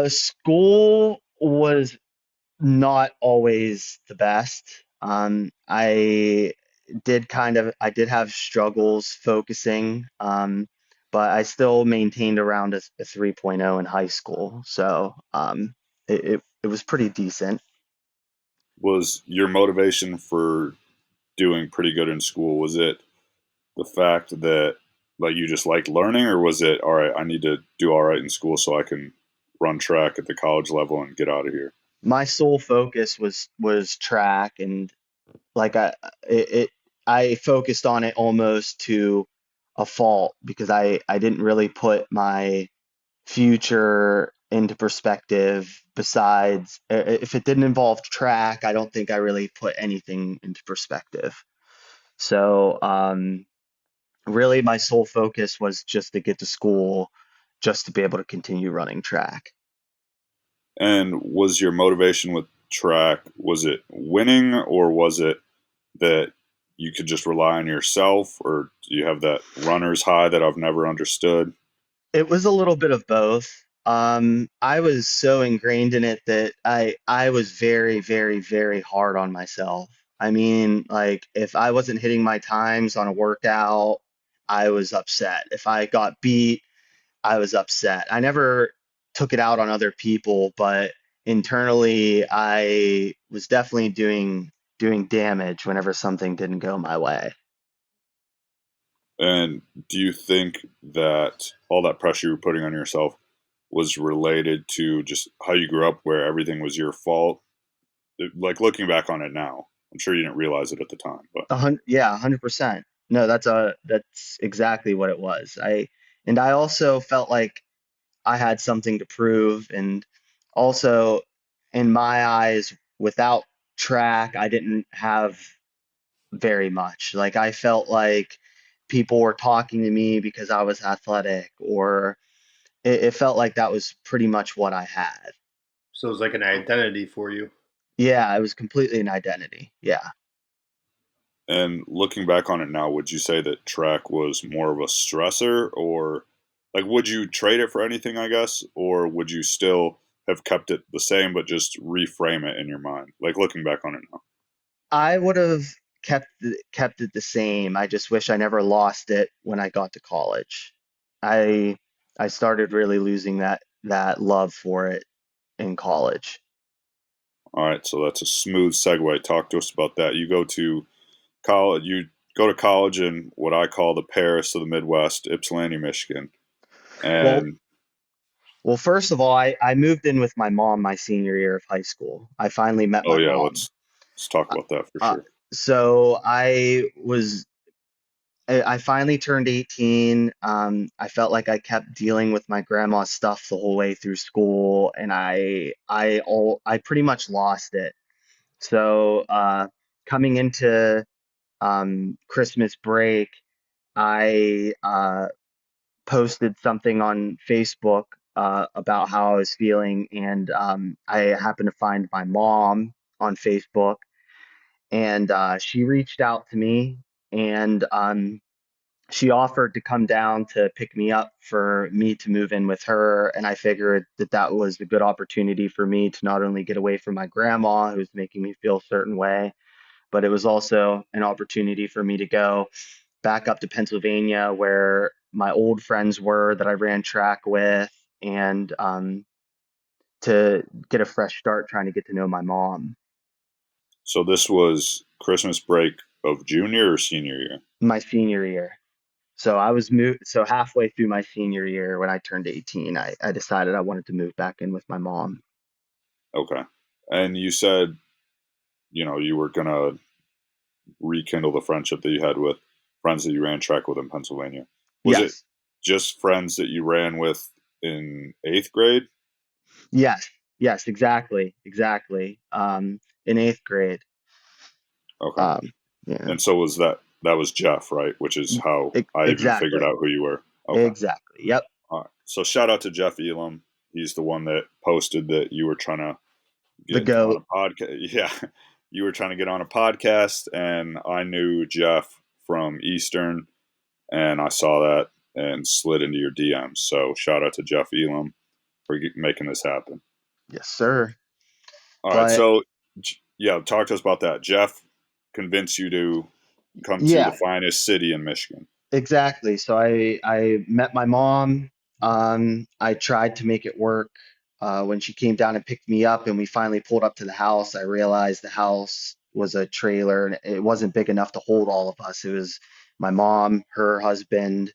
School was not always the best. I did have struggles focusing, but I still maintained around a 3.0 in high school. So it was pretty decent. Was your motivation for doing pretty good in school, was it the fact that like you just liked learning, or was it all right, I need to do all right in school so I can run track at the college level and get out of here? My sole focus was track, and like it I focused on it almost to a fault because I didn't really put my future into perspective. Besides, if it didn't involve track, I don't think I really put anything into perspective. So really my sole focus was just to get to school, just to be able to continue running track. And was your motivation with track, was it winning, or was it that you could just rely on yourself, or do you have that runner's high that I've never understood? It was a little bit of both. I was so ingrained in it that I was very, very, very hard on myself. I mean, like if I wasn't hitting my times on a workout, I was upset. If I got beat, I was upset. I never took it out on other people, but internally I was definitely doing damage whenever something didn't go my way. And do you think that all that pressure you were putting on yourself was related to just how you grew up, where everything was your fault? Like looking back on it now, I'm sure you didn't realize it at the time, but Yeah, 100%. No, that's exactly what it was. I also felt like I had something to prove, and also in my eyes, without track, I didn't have very much. Like I felt like people were talking to me because I was athletic, or it felt like that was pretty much what I had. So it was like an identity for you. Yeah, it was completely an identity. Yeah. and looking back on it now, would you say that track was more of a stressor, or like would you trade it for anything, I guess, or would you still have kept it the same but just reframe it in your mind? Like looking back on it now. I would have kept it the same. I just wish I never lost it when I got to college. I I started really losing that love for it in college. All right, so that's a smooth segue. Talk to us about that. You go to college. You go to college in what I call the Paris of the Midwest, Ypsilanti, Michigan. Well, And well, first of all, I moved in with my mom my senior year of high school. I finally met oh my yeah, mom. let's talk Uh, about that for uh, sure. so I finally turned 18. I felt like I kept dealing with my grandma's stuff the whole way through school, and I pretty much lost it. So coming into Christmas break, I posted something on Facebook about how I was feeling, and I happened to find my mom on Facebook, and she reached out to me, and she offered to come down to pick me up for me to move in with her. And I figured that that was a good opportunity for me to not only get away from my grandma, who was making me feel a certain way, but it was also an opportunity for me to go back up to Pennsylvania where my old friends were that I ran track with, and to get a fresh start trying to get to know my mom. So this was Christmas break of junior or senior year? My senior year. So I was moved. So halfway through my senior year, when I turned 18, I decided I wanted to move back in with my mom. Okay. And you said, you were gonna rekindle the friendship that you had with friends that you ran track with in Pennsylvania. Was it Yes, just friends that you ran with in eighth grade? yes, yes, exactly, exactly. In eighth grade. Okay. Um, yeah, And so that was Jeff, right? Which is how I even figured exactly, out who you were. Okay. exactly. Yep, All right. So shout out to Jeff Elam. He's the one that posted that you were trying to the get on goat. a podcast. Yeah. You were trying to get on a podcast, and I knew Jeff from Eastern, and I saw that, and slid into your DMs. So shout out to Jeff Elam for making this happen. Yes, sir. All right, But so yeah, talk to us about that. Jeff convinced you to come to the yeah, finest city in Michigan. exactly. So I met my mom. I tried to make it work. When she came down and picked me up, and we finally pulled up to the house, I realized the house was a trailer and it wasn't big enough to hold all of us. It was my mom, her husband,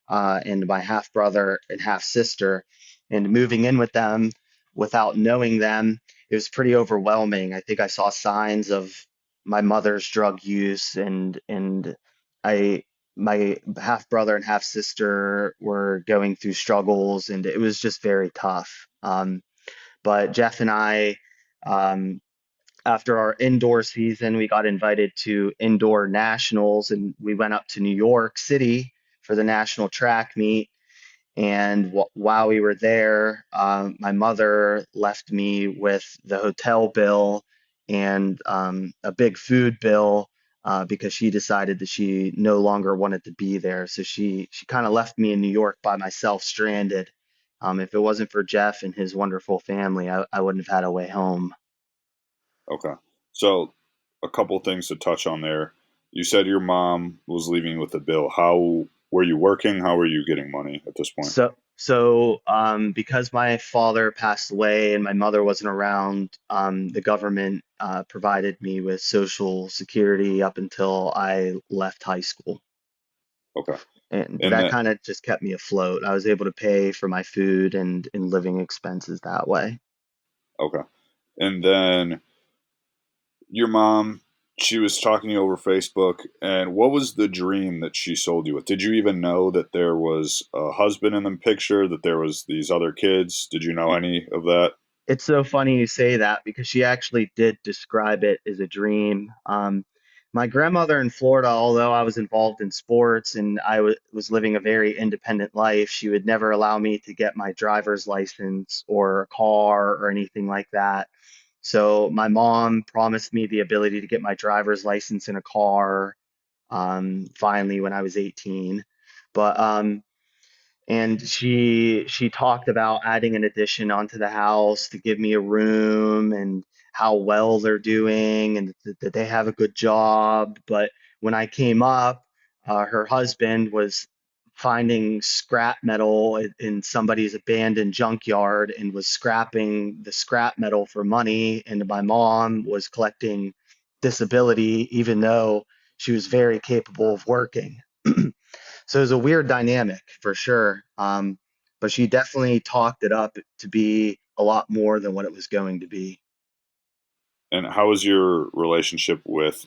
and my half brother and half sister. And moving in with them without knowing them, it was pretty overwhelming. I think I saw signs of my mother's drug use, and I my half brother and half sister were going through struggles, and it was just very tough. But Jeff and I, um, after our indoor season, we got invited to indoor nationals, and we went up to New York City for the national track meet. And while we were there, my mother left me with the hotel bill and a big food bill because she decided that she no longer wanted to be there. So she kind of left me in New York by myself, stranded. If it wasn't for Jeff and his wonderful family, I wouldn't have had a way home. Okay. So, a couple things to touch on there. You said your mom was leaving with a bill. How were you working? How were you getting money at this point? Because my father passed away and my mother wasn't around, the government provided me with Social Security up until I left high school. Okay. And And that then, kind of just kept me afloat. I was able to pay for my food and living expenses that way. okay. And then your mom, she was talking to you over Facebook. And what was the dream that she sold you with? Did you even know that there was a husband in the picture, that there was these other kids? Did you know any of that? It's so funny you say that because she actually did describe it as a dream. My grandmother in Florida, although I was involved in sports and was living a very independent life, she would never allow me to get my driver's license or a car or anything like that. So my mom promised me the ability to get my driver's license and a car finally when I was 18. But and she talked about adding an addition onto the house to give me a room and how well they're doing and that they have a good job. But when I came up, her husband was finding scrap metal in somebody's abandoned junkyard and was scrapping the scrap metal for money, and my mom was collecting disability even though she was very capable of working. So it was a weird dynamic for sure. But she definitely talked it up to be a lot more than what it was going to be. And how was your relationship with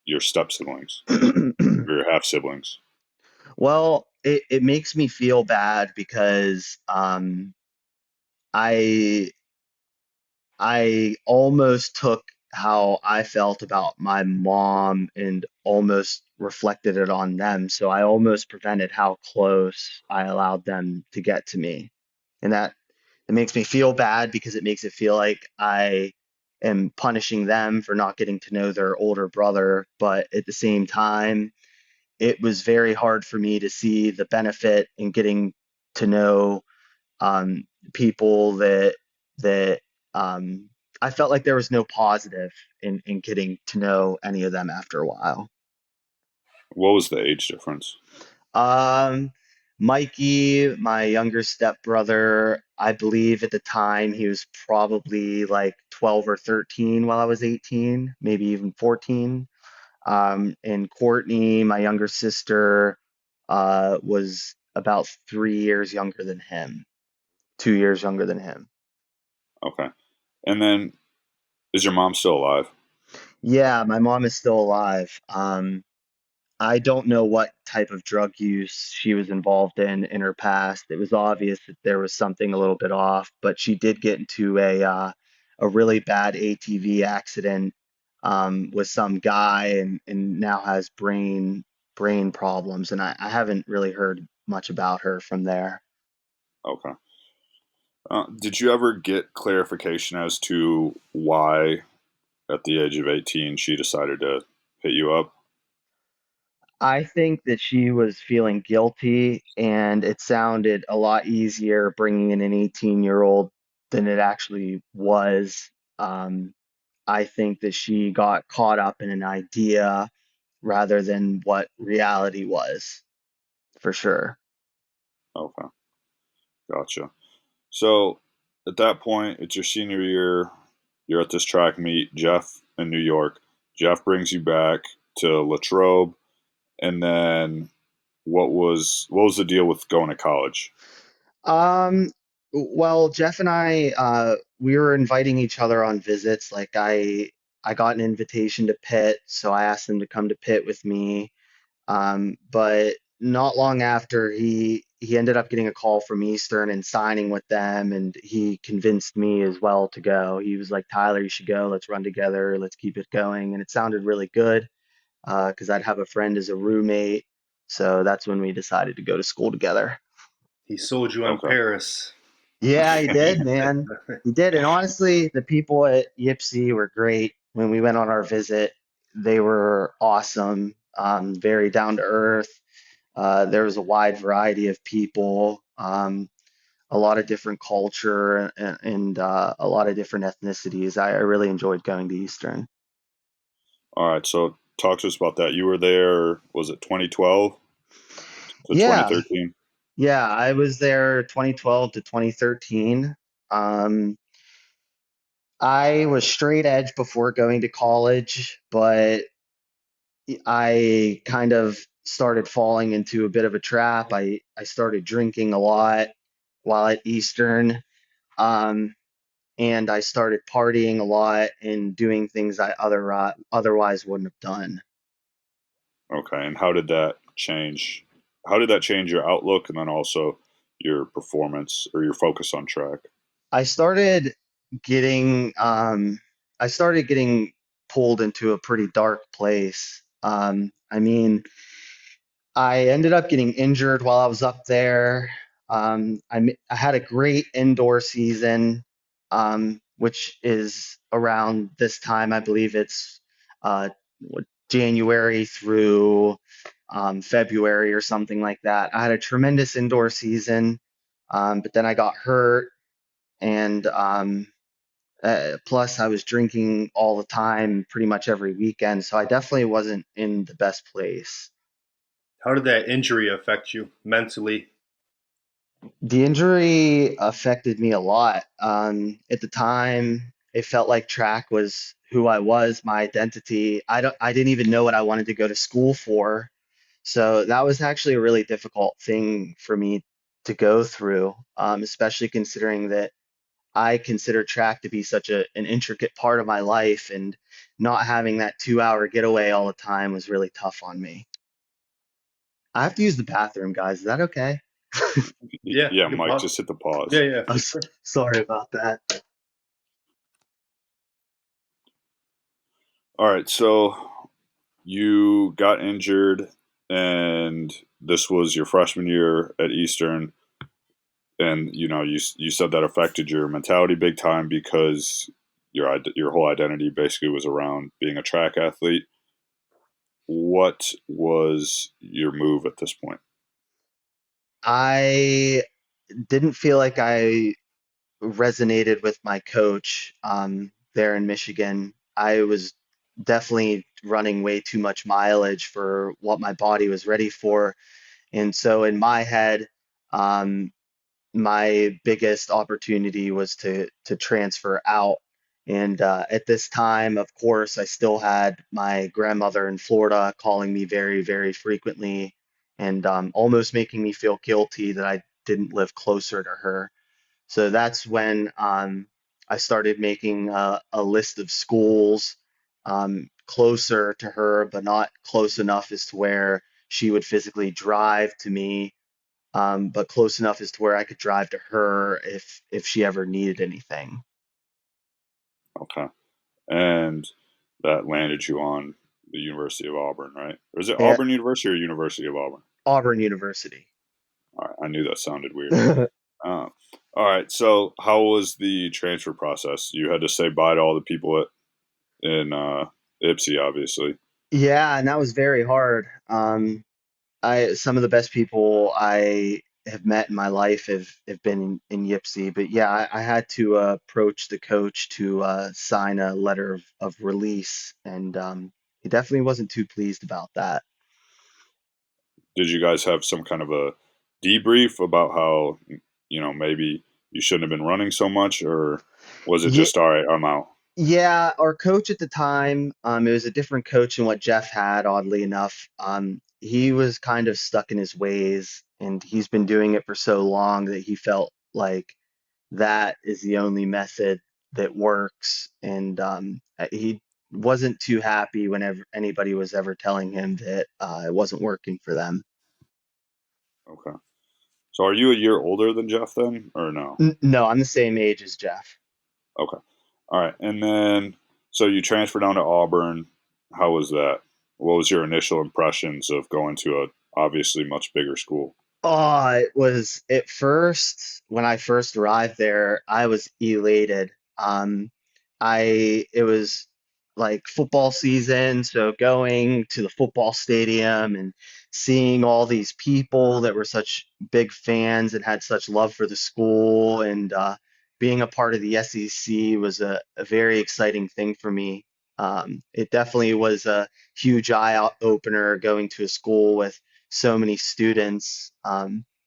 your step siblings, your half siblings? Well, it makes me feel bad because I I almost took how I felt about my mom and almost reflected it on them. So I almost prevented how close I allowed them to get to me. And that it makes me feel bad because it makes it feel like I am punishing them for not getting to know their older brother. But at the same time, it was very hard for me to see the benefit in getting to know people that I felt like there was no positive in getting to know any of them after a while. What was the age difference? Um, Mikey, my younger stepbrother, I believe at the time he was probably like 12 or 13 while I was 18, maybe even 14. And Courtney, my younger sister, was about 3 years younger than him, 2 years younger than him. Okay. And then, is your mom still alive? Yeah, my mom is still alive. I don't know what type of drug use she was involved in her past. It was obvious that there was something a little bit off, but she did get into a really bad ATV accident with some guy and now has brain problems. And I haven't really heard much about her from there. Okay. Did you ever get clarification as to why, at the age of 18, she decided to hit you up? I think that she was feeling guilty, and it sounded a lot easier bringing in an 18-year-old than it actually was. Um, I think that she got caught up in an idea rather than what reality was, for sure. Okay, gotcha. So at that point, it's your senior year. You're at this track meet. Jeff in New York. Jeff brings you back to Latrobe, and then what was the deal with going to college? Um, well, Jeff and I, we were inviting each other on visits. Like I got an invitation to Pitt, so I asked him to come to Pitt with me. But not long after, he ended up getting a call from Eastern and signing with them, and he convinced me as well to go. He was like, Tyler, you should go. Let's run together. Let's keep it going. And it sounded really good because I'd have a friend as a roommate. So that's when we decided to go to school together. He sold you on Okay. Paris. Yeah, he did, man. He did. And honestly, the people at Yipsy were great when we went on our visit. They were awesome, very down to earth. There was a wide variety of people, a lot of different culture, and a lot of different ethnicities. I really enjoyed going to Eastern. All right. So talk to us about that. You were there. Was it 2012 to Yeah, 2013? yeah, I was there 2012 to 2013. Um, I was straight edge before going to college, but I kind of started falling into a bit of a trap. I started drinking a lot while at Eastern. Um, and I started partying a lot and doing things I otherwise wouldn't have done. Okay. And how did that change? How did that change your outlook and then also your performance or your focus on track? I started getting I started getting pulled into a pretty dark place. I mean, I ended up getting injured while I was up there. I had a great indoor season, which is around this time. I believe it's uh, January through February or something like that. I had a tremendous indoor season, but then I got hurt, and plus I was drinking all the time, pretty much every weekend. So I definitely wasn't in the best place. How did that injury affect you mentally? The injury affected me a lot. At the time, it felt like track was who I was, my identity. I didn't even know what I wanted to go to school for. So that was actually a really difficult thing for me to go through, especially considering that I consider track to be such an intricate part of my life, and not having that 2 hour getaway all the time was really tough on me. I have to use the bathroom, guys. Is that okay? Yeah, Yeah, you can Mike, pause. just hit the Yeah, pause. yeah, I'm for sure. sorry about that. All right. So you got injured, and this was your freshman year at Eastern, and you said that affected your mentality big time because your whole identity basically was around being a track athlete. What was your move at this point? I didn't feel like I resonated with my coach there in Michigan. I was definitely running way too much mileage for what my body was ready for. And so in my head, um, my biggest opportunity was to transfer out. And at this time, of course, I still had my grandmother in Florida calling me very, very frequently and almost making me feel guilty that I didn't live closer to her. So that's when I started making a list of schools closer to her, but not close enough as to where she would physically drive to me, but close enough as to where I could drive to her if she ever needed anything. Okay, and that landed you on the University of Auburn, right? Or is it At Auburn University or University of Auburn? Auburn University. All right, I knew that sounded weird. Um, all right, so how was the transfer process? You had to say bye to all the people in Ipsy, obviously. Yeah, and that was very hard. I some of the best people I have met in my life have been in Yipsy, but yeah, I had to approach the coach to sign a letter of release, and he definitely wasn't too pleased about that. Did you guys have some kind of a debrief about how, maybe you shouldn't have been running so much, or was it Yeah, just all right, I'm out? yeah, our coach at the time, it was a different coach than what Jeff had, oddly enough. He was kind of stuck in his ways, and he's been doing it for so long that he felt like that is the only method that works. And he wasn't too happy whenever anybody was ever telling him that it wasn't working for them. Okay. So are you a year older than Jeff then, or no? No, I'm the same age as Jeff. Okay. All right. And then, so you transferred down to Auburn. How was that? What was your initial impressions of going to a obviously much bigger school? Oh, it was at first when I first arrived there, I was elated. It was like football season, so going to the football stadium and seeing all these people that were such big fans and had such love for the school, and being a part of the SEC was a very exciting thing for me. It definitely was a huge eye opener going to a school with so many students.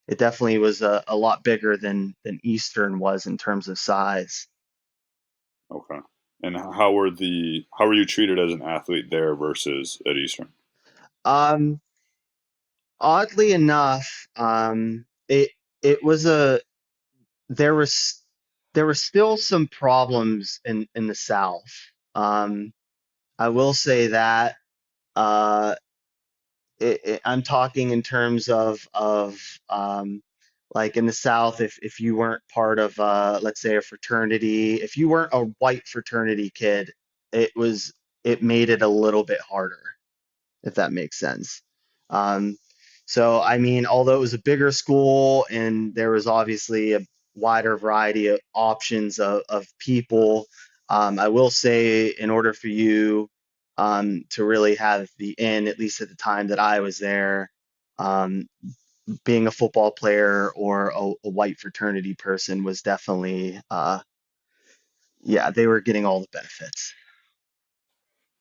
It definitely was a lot bigger than Eastern was in terms of size. Okay. And how were you treated as an athlete there versus at Eastern? Um, Oddly enough, it was a there was there were still some problems in the South. Um, I will say that. Uh, I'm talking in terms of um, like in the South, if you weren't part of let's say a fraternity, if you weren't a white fraternity kid, it was it made it a little bit harder, if that makes sense. Um, so I mean, although it was a bigger school and there was obviously a wider variety of options of people, I will say in order for you to really have the in, at least at the time that I was there, um, being a football player or a white fraternity person was definitely, yeah, they were getting all the benefits.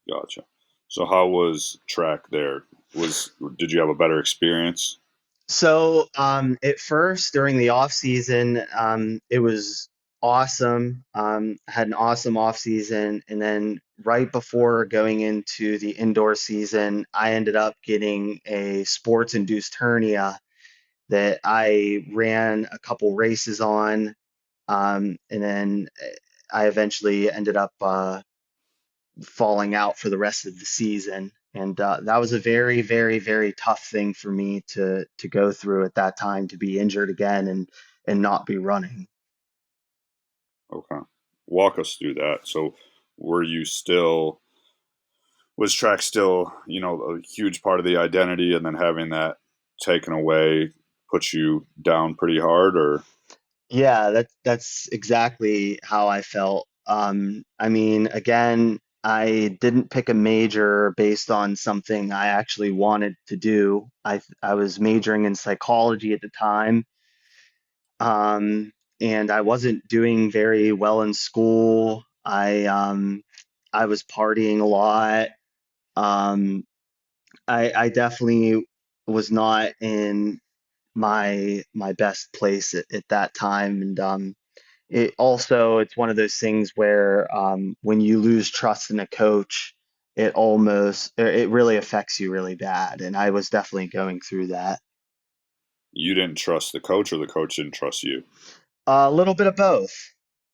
Gotcha. So how was track there? Did you have a better experience? So at first during the off season, it was awesome. I had an awesome off season, and then right before going into the indoor season, I ended up getting a sports induced hernia that I ran a couple races on, and then I eventually ended up falling out for the rest of the season. And that was a very, very, very tough thing for me to go through at that time, to be injured again and not be running. Okay. Walk us through that. So were you still was track still, a huge part of the identity, and then having that taken away put you down pretty hard, or Yeah, that's exactly how I felt. I mean, again, I didn't pick a major based on something I actually wanted to do. I was majoring in psychology at the time. Um, and I wasn't doing very well in school. I was partying a lot. Um, I definitely was not in my best place at that time. And it also it's one of those things where when you lose trust in a coach, it really affects you really bad. And I was definitely going through that. you didn't trust the coach, or the coach didn't trust you? A little bit of both.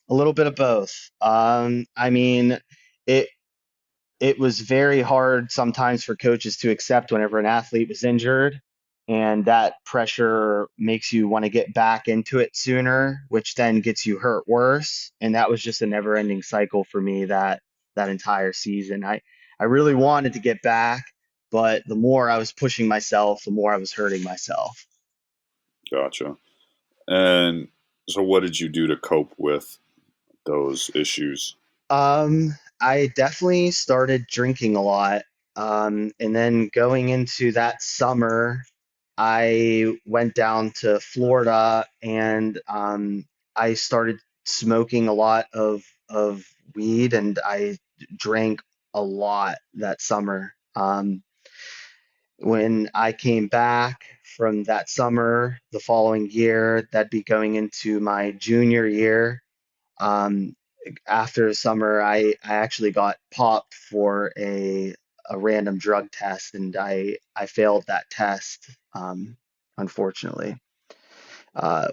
A little bit of both. I mean, it it was very hard sometimes for coaches to accept whenever an athlete was injured, and that pressure makes you want to get back into it sooner, which then gets you hurt worse. And that was just a never-ending cycle for me that entire season. I really wanted to get back, but the more I was pushing myself, the more I was hurting myself. Gotcha. And so what did you do to cope with those issues? I definitely started drinking a lot. And then going into that summer, I went down to Florida and I started smoking a lot of weed and I drank a lot that summer. When I came back from that summer the following year, that'd be going into my junior year. Um, After the summer, I actually got popped for a random drug test, and I failed that test, unfortunately.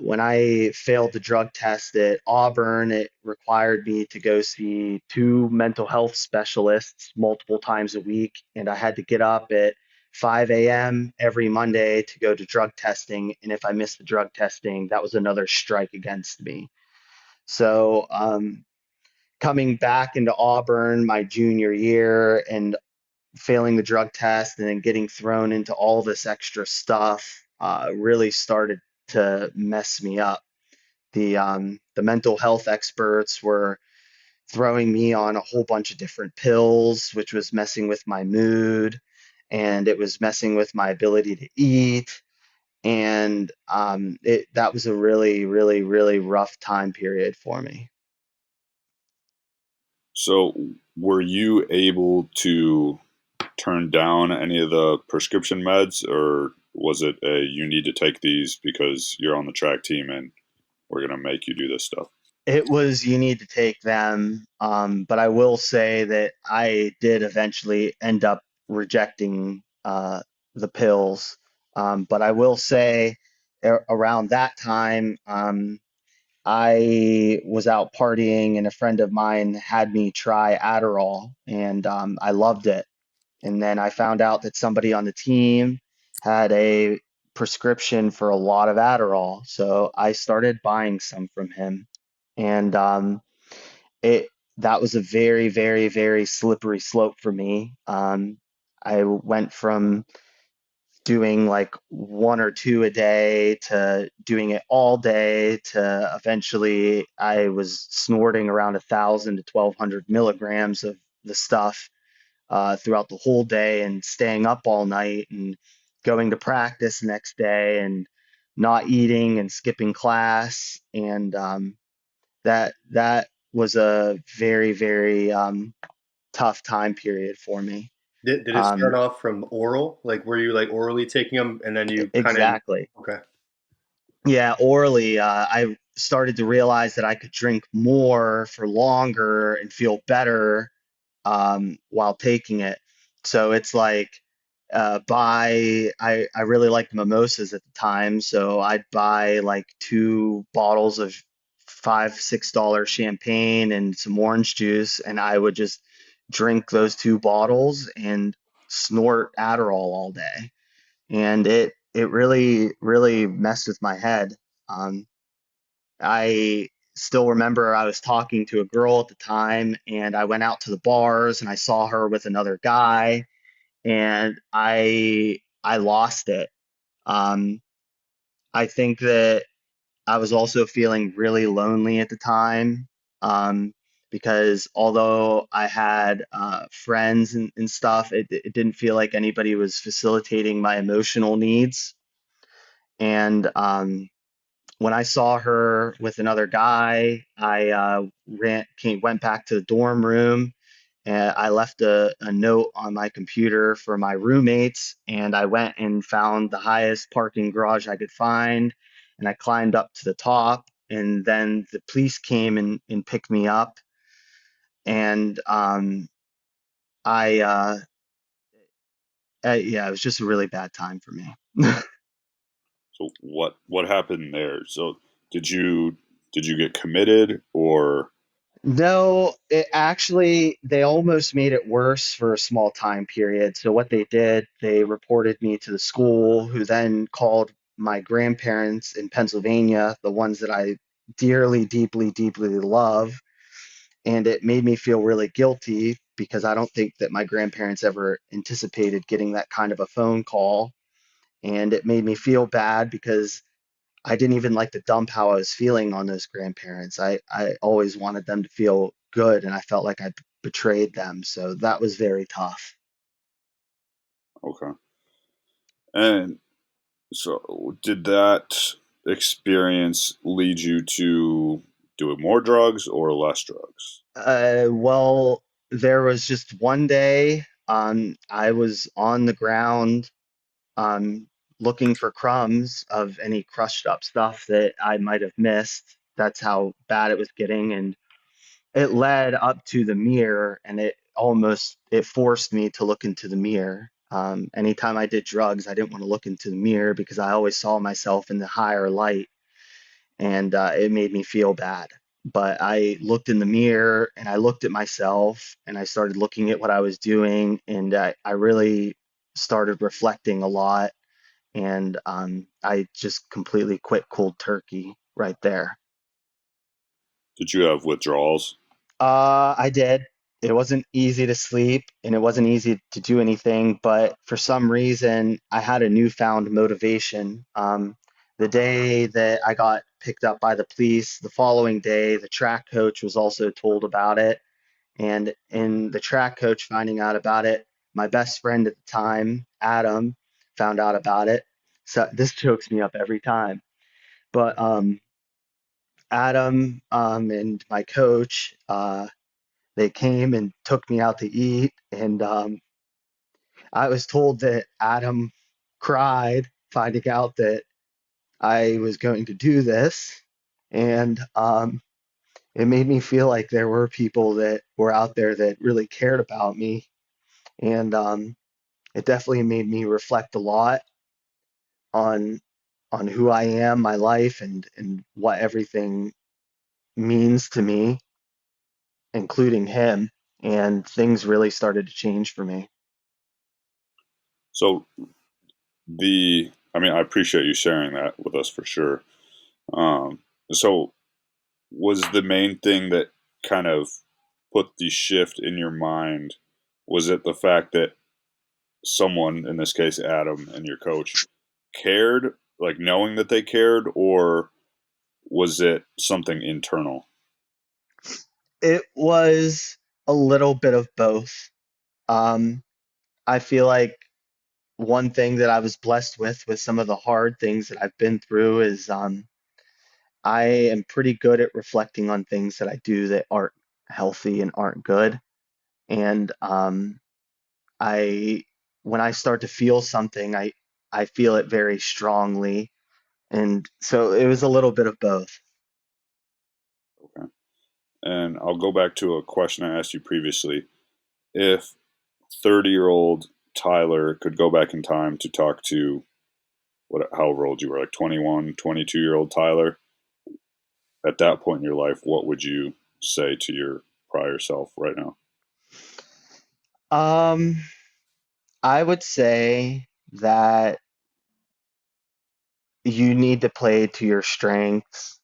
When I failed the drug test at Auburn, it required me to go see two mental health specialists multiple times a week, and I had to get up at 5 a.m. every Monday to go to drug testing. And if I missed the drug testing, that was another strike against me. So, coming back into Auburn my junior year and failing the drug test and then getting thrown into all this extra stuff really started to mess me up. The mental health experts were throwing me on a whole bunch of different pills, which was messing with my mood and it was messing with my ability to eat. And that was a really, really, really rough time period for me. So, were you able to turn down any of the prescription meds, or was it a you need to take these because you're on the track team and we're going to make you do this stuff? It was you need to take them, but I will say that I did eventually end up rejecting the pills. But I will say around that time, I was out partying and a friend of mine had me try Adderall and I loved it. And then I found out that somebody on the team had a prescription for a lot of Adderall. So I started buying some from him. And it that was a very, very, very slippery slope for me. I went from doing like one or two a day to doing it all day to eventually I was snorting around 1,000 to 1,200 milligrams of the stuff throughout the whole day and staying up all night and going to practice the next day and not eating and skipping class and that was a very, very tough time period for me. Did it start Um, off from oral? Like, were you like orally taking them, and then you kind of exactly. okay? Yeah, orally, I started to realize that I could drink more for longer and feel better while taking it. So it's like I really liked mimosas at the time, so I'd buy like two bottles of $5, $6 champagne and some orange juice, and I would just drink those two bottles and snort Adderall all day. And it really, really messed with my head. Um, I still remember I was talking to a girl at the time, and I went out to the bars and I saw her with another guy, and I lost it. Um, I think that I was also feeling really lonely at the time, um, because although I had friends and stuff, it didn't feel like anybody was facilitating my emotional needs. And when I saw her with another guy, I went back to the dorm room and I left a note on my computer for my roommates. And I went and found the highest parking garage I could find. And I climbed up to the top. And then the police came and picked me up. And I, uh, yeah, it was just a really bad time for me. So, what happened there? So, did you get committed, or No, it actually, they almost made it worse for a small time period. So what they did, they reported me to the school, who then called my grandparents in Pennsylvania, the ones that I dearly, deeply, deeply love. And it made me feel really guilty because I don't think that my grandparents ever anticipated getting that kind of a phone call. And it made me feel bad because I didn't even like to dump how I was feeling on those grandparents. I always wanted them to feel good, and I felt like I betrayed them. So that was very tough. Okay. And so, did that experience lead you to doing more drugs or less drugs? Well, there was just one day, I was on the ground, um, looking for crumbs of any crushed up stuff that I might have missed. That's how bad it was getting, and it led up to the mirror, and it forced me to look into the mirror. Anytime I did drugs, I didn't want to look into the mirror because I always saw myself in the higher light, and it made me feel bad. But I looked in the mirror and I looked at myself and I started looking at what I was doing, and I really started reflecting a lot. And I just completely quit cold turkey right there. Did you have withdrawals? I did. It wasn't easy to sleep and it wasn't easy to do anything, but for some reason, I had a newfound motivation. The day that I got picked up by the police, the following day, the track coach was also told about it. And in the track coach finding out about it, my best friend at the time, Adam, found out about it. So this chokes me up every time. But Adam and my coach, they came and took me out to eat, and I was told that Adam cried finding out that I was going to do this, and it made me feel like there were people that were out there that really cared about me, and it definitely made me reflect a lot on who I am, my life, and what everything means to me, including him. And things really started to change for me. So I mean, I appreciate you sharing that with us for sure. Um, so was the main thing that kind of put the shift in your mind, was it the fact that someone, in this case Adam and your coach, cared, like knowing that they cared, or was it something internal? It was a little bit of both. Um, I feel like one thing that I was blessed with some of the hard things that I've been through is I am pretty good at reflecting on things that I do that aren't healthy and aren't good. And I, when I start to feel something, I feel it very strongly. And so it was a little bit of both. Okay. And I'll go back to a question I asked you previously. If 30-year-old Tyler could go back in time to talk to however old you were, like 21, 22-year-old Tyler, at that point in your life, what would you say to your prior self right now? Um, I would say that you need to play to your strengths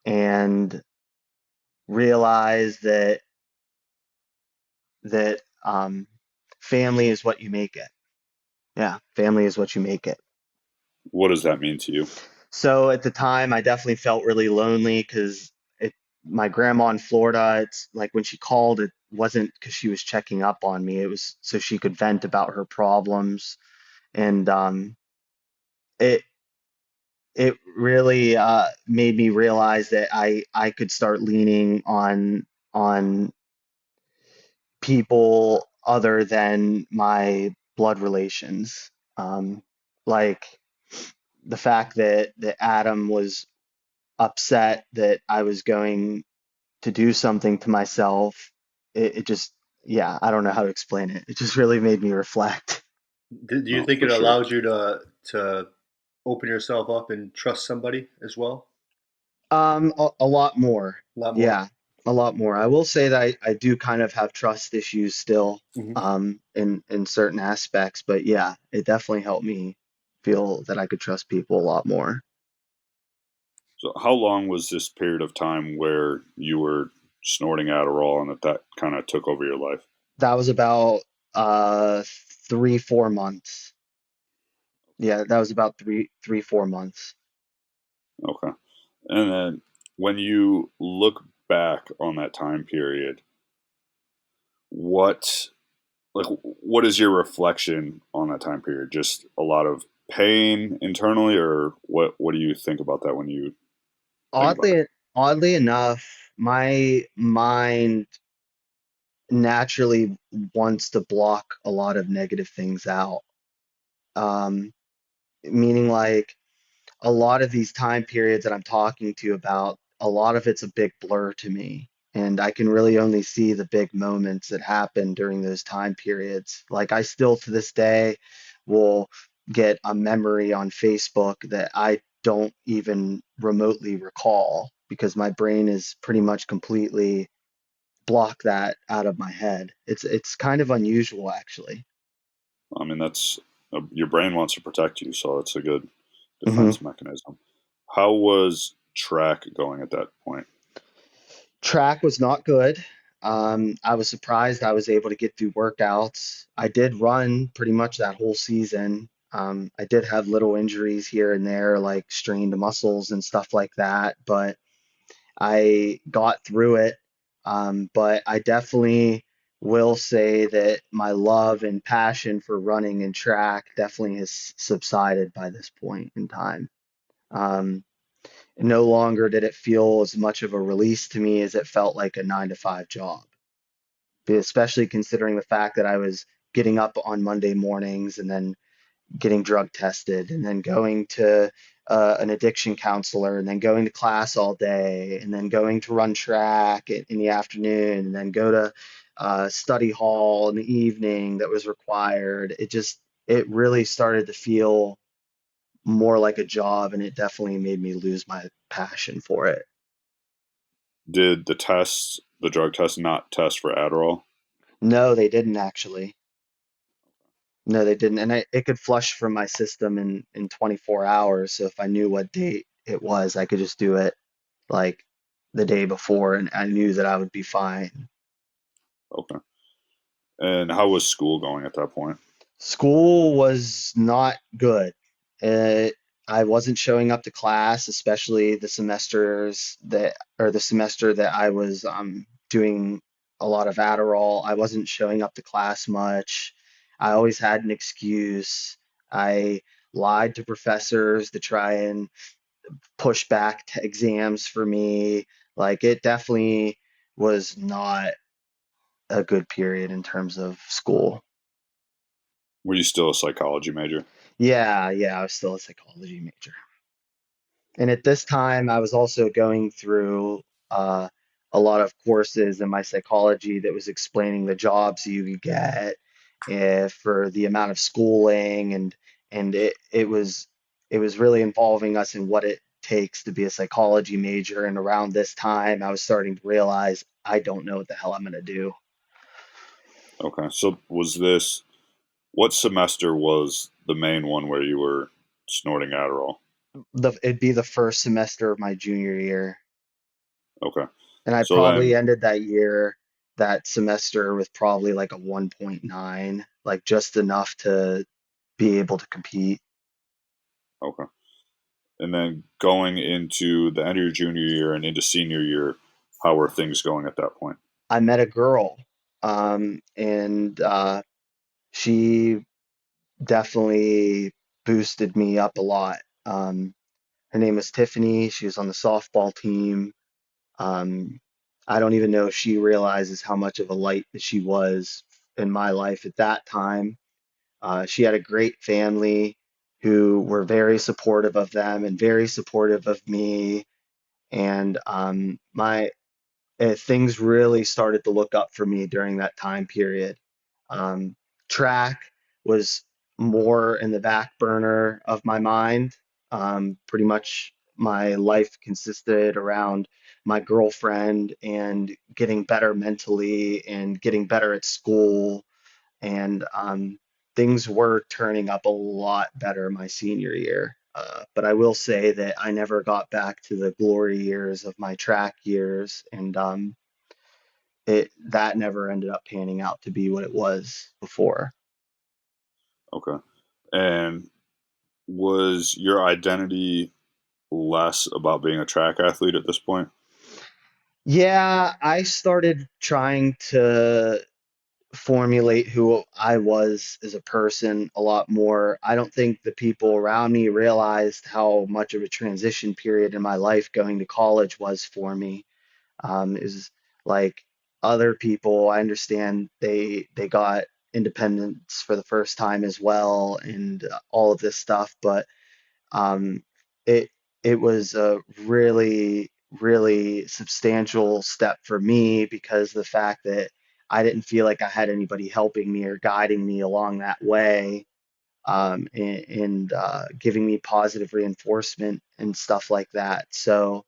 and realize that family is what you make it. Yeah, family is what you make it. What does that mean to you? So at the time, I definitely felt really lonely because it my grandma in Florida, it's like when she called, it wasn't because she was checking up on me. It was so she could vent about her problems, and it it really made me realize that I could start leaning on people other than my blood relations. Like the fact that Adam was upset that I was going to do something to myself. It just, yeah, I don't know how to explain it. It just really made me reflect. Do you Oh, think for it sure. allowed you to open yourself up and trust somebody as well? A lot more. A lot more. Yeah, a lot more. I will say that I do kind of have trust issues still, Hmm. in certain aspects, but yeah, it definitely helped me feel that I could trust people a lot more. So, how long was this period of time where you were snorting Adderall and that kind of took over your life? That was about 3, 4 months. Yeah, that was about 3, 4 months. Okay. And then when you look back on that time period, what like what is your reflection on that time period? Just a lot of pain internally, or what do you think about that when you think about it? Oddly, oddly enough, my mind naturally wants to block a lot of negative things out. Um, Meaning like a lot of these time periods that I'm talking to you about, a lot of it's a big blur to me. And I can really only see the big moments that happen during those time periods. Like I still to this day will get a memory on Facebook that I don't even remotely recall because my brain is pretty much completely blocked that out of my head. It's kind of unusual actually. I mean, that's your brain wants to protect you, so it's a good Mhm. defense mechanism. How was track going at that point? Track was not good. I was surprised I was able to get through workouts. I did run pretty much that whole season. I did have little injuries here and there, like strained muscles and stuff like that, but I got through it. But I definitely will say that my love and passion for running and track definitely has subsided by this point in time. Um, no longer did it feel as much of a release to me as it felt like a 9 to 5 job, especially considering the fact that I was getting up on Monday mornings and then getting drug tested and then going to an addiction counselor and then going to class all day and then going to run track in the afternoon and then go to study hall in the evening that was required. It really started to feel more like a job and it definitely made me lose my passion for it. Did the drug test, not test for Adderall? No, they didn't actually. No, they didn't. And it could flush from my system in 24 hours. So if I knew what date it was, I could just do it like the day before and I knew that I would be fine. Okay. And how was school going at that point? School was not good. It, I wasn't showing up to class, especially the semester that I was doing a lot of Adderall. I wasn't showing up to class much. I always had an excuse. I lied to professors to try and push back exams for me. Like it definitely was not a good period in terms of school. Were you still a psychology major? Yeah, yeah, I was still a psychology major. And at this time, I was also going through uh, a lot of courses in my psychology that was explaining the jobs you could get for the amount of schooling, and it was really involving us in what it takes to be a psychology major. And around this time, I was starting to realize I don't know what the hell I'm going to do. Okay. So was this what semester was the main one where you were snorting Adderall? It'd be the first semester of my junior year. Okay. And I So probably then, ended that semester with probably like a 1.9, like just enough to be able to compete. okay. And then going into the end of your junior year and into senior year, how were things going at that point? I met a girl, and she definitely boosted me up a lot. Her name was Tiffany. She was on the softball team. Um, I don't even know if she realizes how much of a light that she was in my life at that time. She had a great family who were very supportive of them and very supportive of me. And things really started to look up for me during that time period. Um, Track was more in the back burner of my mind. Pretty much my life consisted around my girlfriend and getting better mentally and getting better at school and things were turning up a lot better my senior year. But I will say that I never got back to the glory years of my track years, and it that never ended up panning out to be what it was before. Okay. And was your identity less about being a track athlete at this point? Yeah, I started trying to formulate who I was as a person a lot more. I don't think the people around me realized how much of a transition period in my life going to college was for me. Is like other people, I understand they got independence for the first time as well, and all of this stuff, but um, it it was a really substantial step for me because the fact that I didn't feel like I had anybody helping me or guiding me along that way, and giving me positive reinforcement and stuff like that. So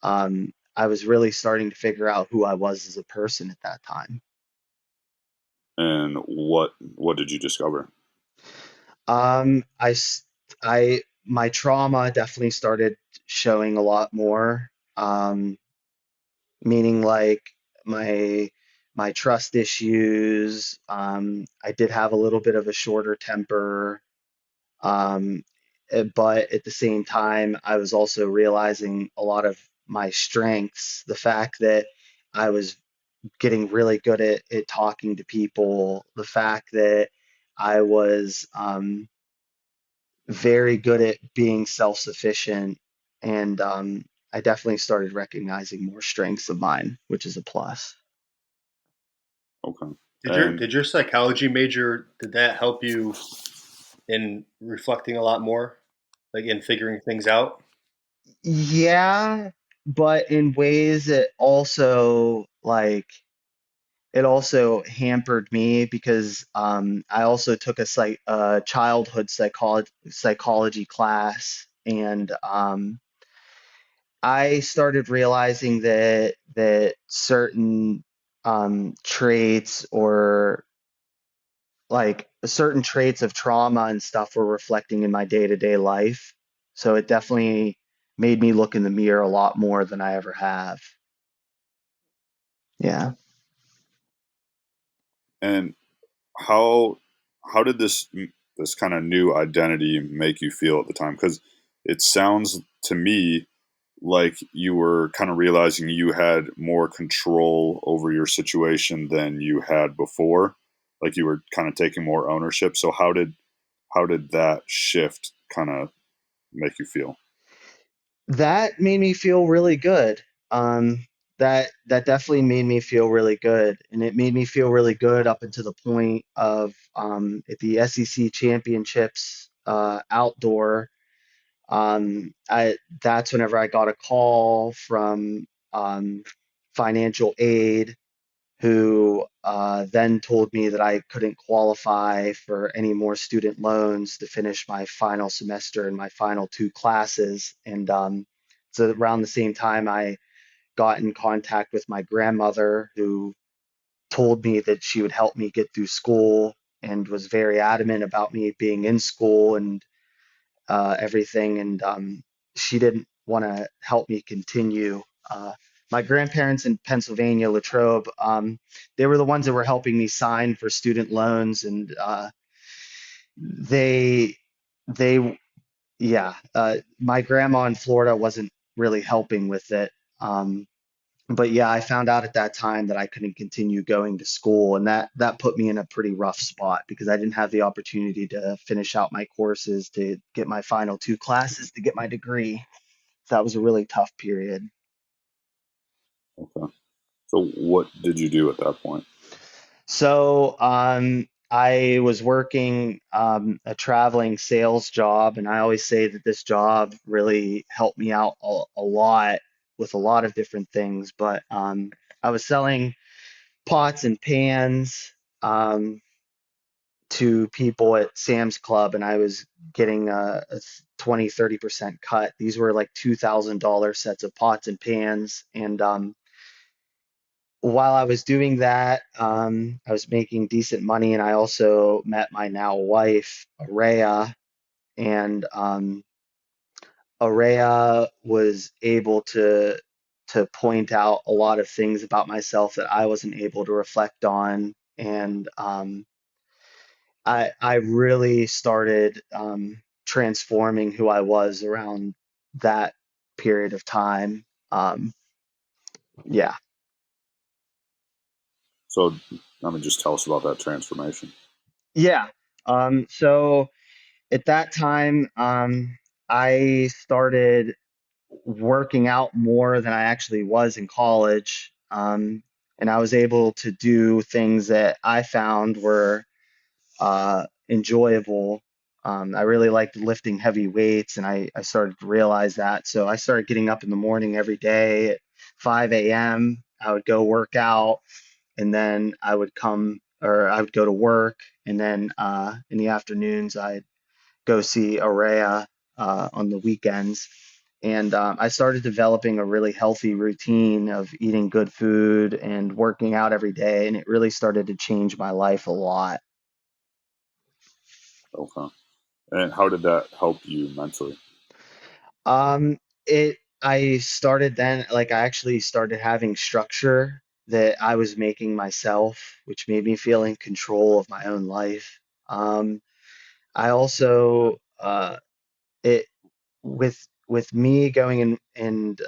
I was really starting to figure out who I was as a person at that time. And what did you discover? Um, I, s- my trauma definitely started showing a lot more. Meaning like my my trust issues. I did have a little bit of a shorter temper. Um, but at the same time, I was also realizing a lot of my strengths. The fact that I was getting really good at talking to people, the fact that I was very good at being self-sufficient, and I definitely started recognizing more strengths of mine, which is a plus. Okay. Did your And did your psychology major, did that help you in reflecting a lot more, like in figuring things out? Yeah, but in ways it also hampered me because I also took a childhood psychology class, and I started realizing that certain traits, or like certain traits of trauma and stuff, were reflecting in my day-to-day life. So it definitely made me look in the mirror a lot more than I ever have. Yeah. and how how did this kind of new identity make you feel at the time? Because it sounds to me like you were kind of realizing you had more control over your situation than you had before, like you were kind of taking more ownership. So how did that shift kind of make you feel? That made me feel really good. Um, that definitely made me feel really good, and it made me feel really good up until the point of at the SEC championships outdoor. I That's whenever I got a call from financial aid, who then told me that I couldn't qualify for any more student loans to finish my final semester and my final two classes. And so around the same time, I got in contact with my grandmother, who told me that she would help me get through school and was very adamant about me being in school and everything. And she didn't want to help me continue. My grandparents in Pennsylvania, Latrobe, they were the ones that were helping me sign for student loans, and they, they, yeah, my grandma in Florida wasn't really helping with it. Um, but yeah, I found out at that time that I couldn't continue going to school, and that put me in a pretty rough spot because I didn't have the opportunity to finish out my courses to get my final two classes to get my degree. So that was a really tough period. Okay. So what did you do at that point? So I was working a traveling sales job, and I always say that this job really helped me out a lot with a lot of different things. But I was selling pots and pans to people at Sam's Club, and I was getting a 20-30% cut. These were like $2,000 sets of pots and pans. And while I was doing that, I was making decent money, and I also met my now wife, Araya, and Araya was able to point out a lot of things about myself that I wasn't able to reflect on. And I really started transforming who I was around that period of time. Um, yeah. So, I mean, just tell us about that transformation. Yeah. So at that time, I started working out more than I actually was in college. And I was able to do things that I found were enjoyable. I really liked lifting heavy weights, and I started to realize that. So I started getting up in the morning every day at 5 a.m. I would go work out, and then I would go to work, and then in the afternoons, I'd go see Araya on the weekends. And I started developing a really healthy routine of eating good food and working out every day, and it really started to change my life a lot. Okay. And how did that help you mentally? Um, I started then, like I actually started having structure that I was making myself, which made me feel in control of my own life. I also it with me going and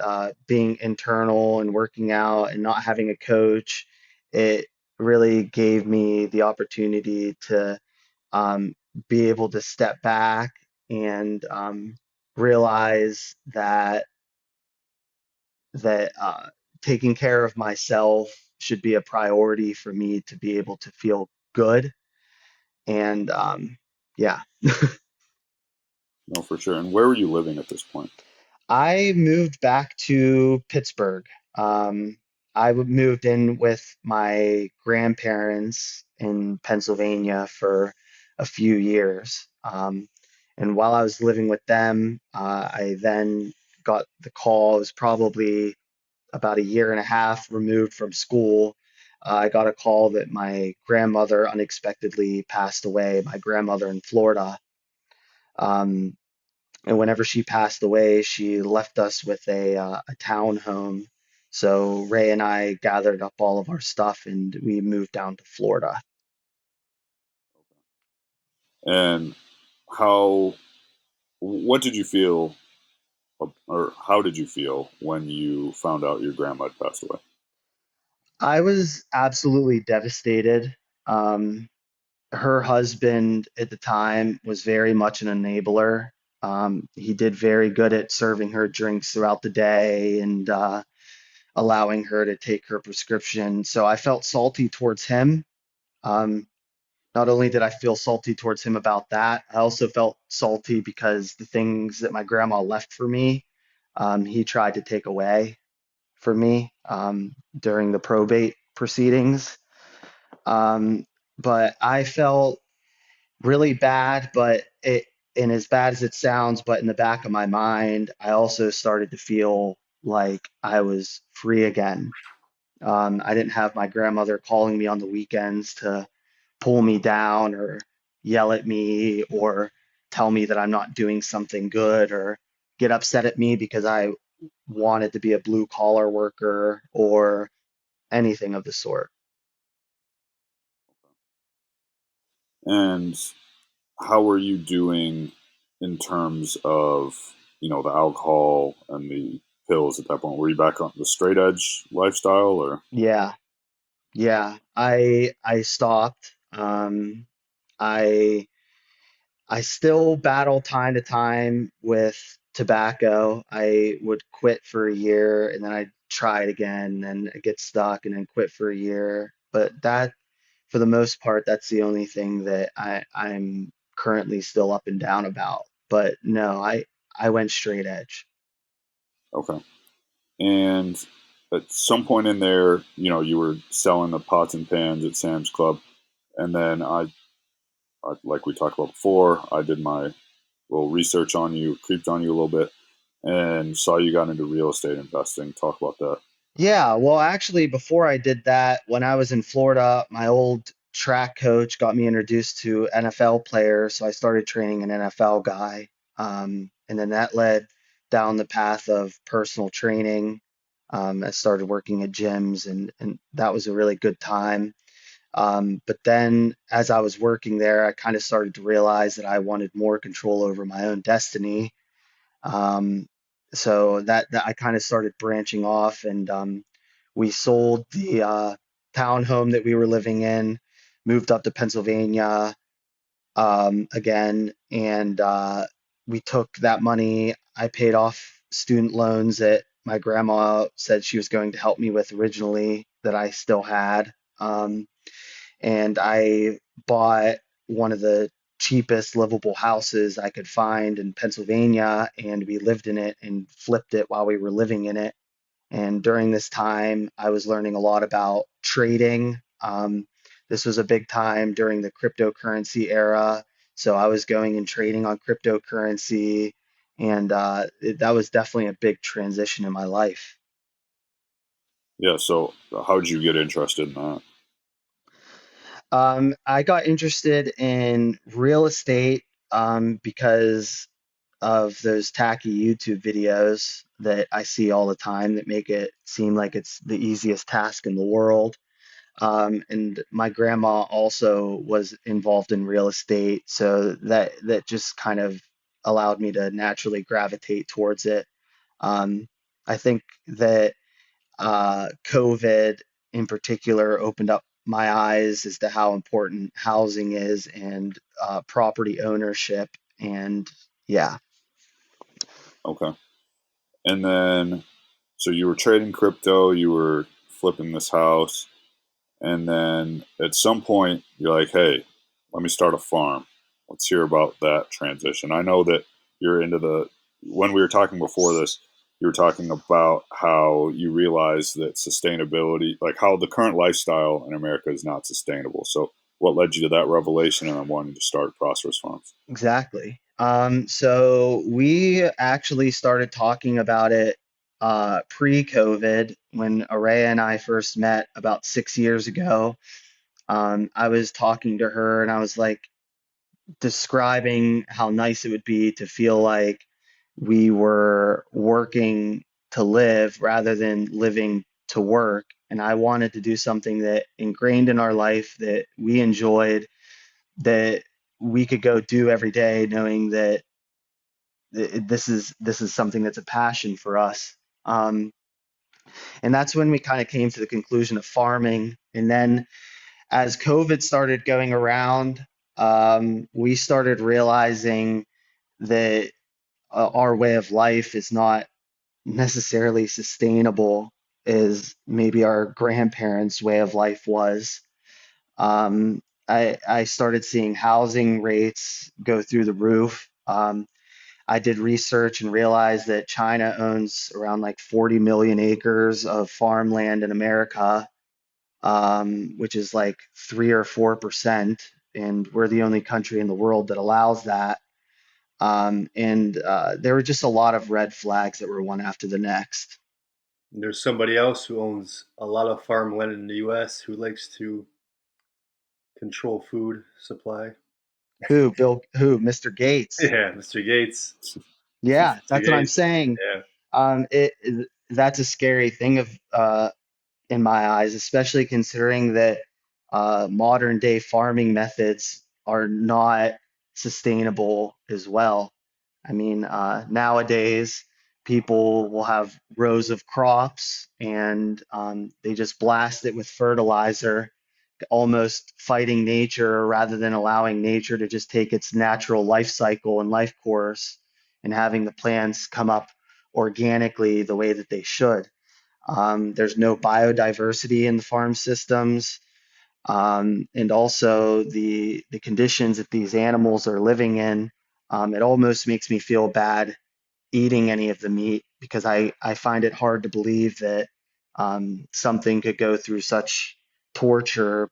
being internal and working out and not having a coach, it really gave me the opportunity to um, be able to step back and realize that taking care of myself should be a priority for me to be able to feel good. And yeah, No, for sure. And where were you living at this point? I moved back to Pittsburgh. Um, moved in with my grandparents in Pennsylvania for a few years. And while I was living with them, I then got the call. It was probably about a year and a half removed from school. I got a call that my grandmother unexpectedly passed away, my grandmother in Florida. Um, and whenever she passed away, she left us with a town home. So Ray and I gathered up all of our stuff and we moved down to Florida. And how, what did you feel, or how did you feel when you found out your grandma had passed away? I was absolutely devastated. Um, Her husband at the time was very much an enabler. He did very good at serving her drinks throughout the day and allowing her to take her prescription. So I felt salty towards him. Um, Not only did I feel salty towards him about that, I also felt salty because the things that my grandma left for me, he tried to take away for me during the probate proceedings. Um, but I felt really bad, but and as bad as it sounds, but in the back of my mind, I also started to feel like I was free again. I didn't have my grandmother calling me on the weekends to pull me down or yell at me or tell me that I'm not doing something good or get upset at me because I wanted to be a blue collar worker or anything of the sort. And how were you doing in terms of, the alcohol and the pills at that point? Were you back on the straight edge lifestyle, or? Yeah, yeah. I stopped. I I still battle time to time with tobacco. I would quit for a year and then I'd try it again and I get stuck and then quit for a year. But that, for the most part, that's the only thing that I'm currently still up and down about. But no, I went straight edge. Okay. And at some point in there, you were selling the pots and pans at Sam's Club, and then like we talked about before, I did my little research on you, creeped on you a little bit, and saw you got into real estate investing. Talk about that. Yeah, well, actually, before I did that, when I was in Florida, my old track coach got me introduced to NFL players, so I started training an NFL guy. And then that led down the path of personal training. I started working at gyms, and that was a really good time. But then as I was working there, I kind of started to realize that I wanted more control over my own destiny. Um, so that I kind of started branching off, and we sold the townhome that we were living in, moved up to Pennsylvania again, and we took that money. I paid off student loans that my grandma said she was going to help me with originally that I still had. And I bought one of the cheapest livable houses I could find in Pennsylvania, and we lived in it and flipped it while we were living in it. And during this time, I was learning a lot about trading. This was a big time during the cryptocurrency era. So I was going and trading on cryptocurrency, and that was definitely a big transition in my life. Yeah. So how did you get interested in that? I got interested in real estate because of those tacky YouTube videos that I see all the time that make it seem like it's the easiest task in the world. And my grandma also was involved in real estate, so that just kind of allowed me to naturally gravitate towards it. I think that COVID in particular opened up my eyes as to how important housing is and property ownership. And yeah. Okay. And then, so you were trading crypto, you were flipping this house, and then at some point you're like, hey, let me start a farm. Let's hear about that transition. I know that you're into when we were talking before this, you were talking about how you realize that sustainability, like how the current lifestyle in America is not sustainable. So, what led you to that revelation and then wanting to start Prosperous Farms? Exactly. So we actually started talking about it pre-COVID when Araya and I first met about 6 years ago. I was talking to her and I was like describing how nice it would be to feel like we were working to live rather than living to work. And I wanted to do something that ingrained in our life that we enjoyed, that we could go do every day, knowing that this is something that's a passion for us. Um, and that's when we kind of came to the conclusion of farming. And then as COVID started going around, we started realizing that our way of life is not necessarily sustainable as maybe our grandparents' way of life was. I started seeing housing rates go through the roof. I did research and realized that China owns around like 40 million acres of farmland in America, which is like 3 or 4%, and we're the only country in the world that allows that. And there were just a lot of red flags that were one after the next. And there's somebody else who owns a lot of farmland in the U.S. who likes to control food supply. Who, Bill, who, Mr. Gates? Yeah, Mr. Gates. Yeah, Mr. that's what I'm Gates. saying. Yeah, That's a scary thing of in my eyes, especially considering that modern day farming methods are not sustainable as well. I mean, nowadays people will have rows of crops and they just blast it with fertilizer, almost fighting nature rather than allowing nature to just take its natural life cycle and life course and having the plants come up organically the way that they should. There's no biodiversity in the farm systems. And also the conditions that these animals are living in, it almost makes me feel bad eating any of the meat because I find it hard to believe that something could go through such torture,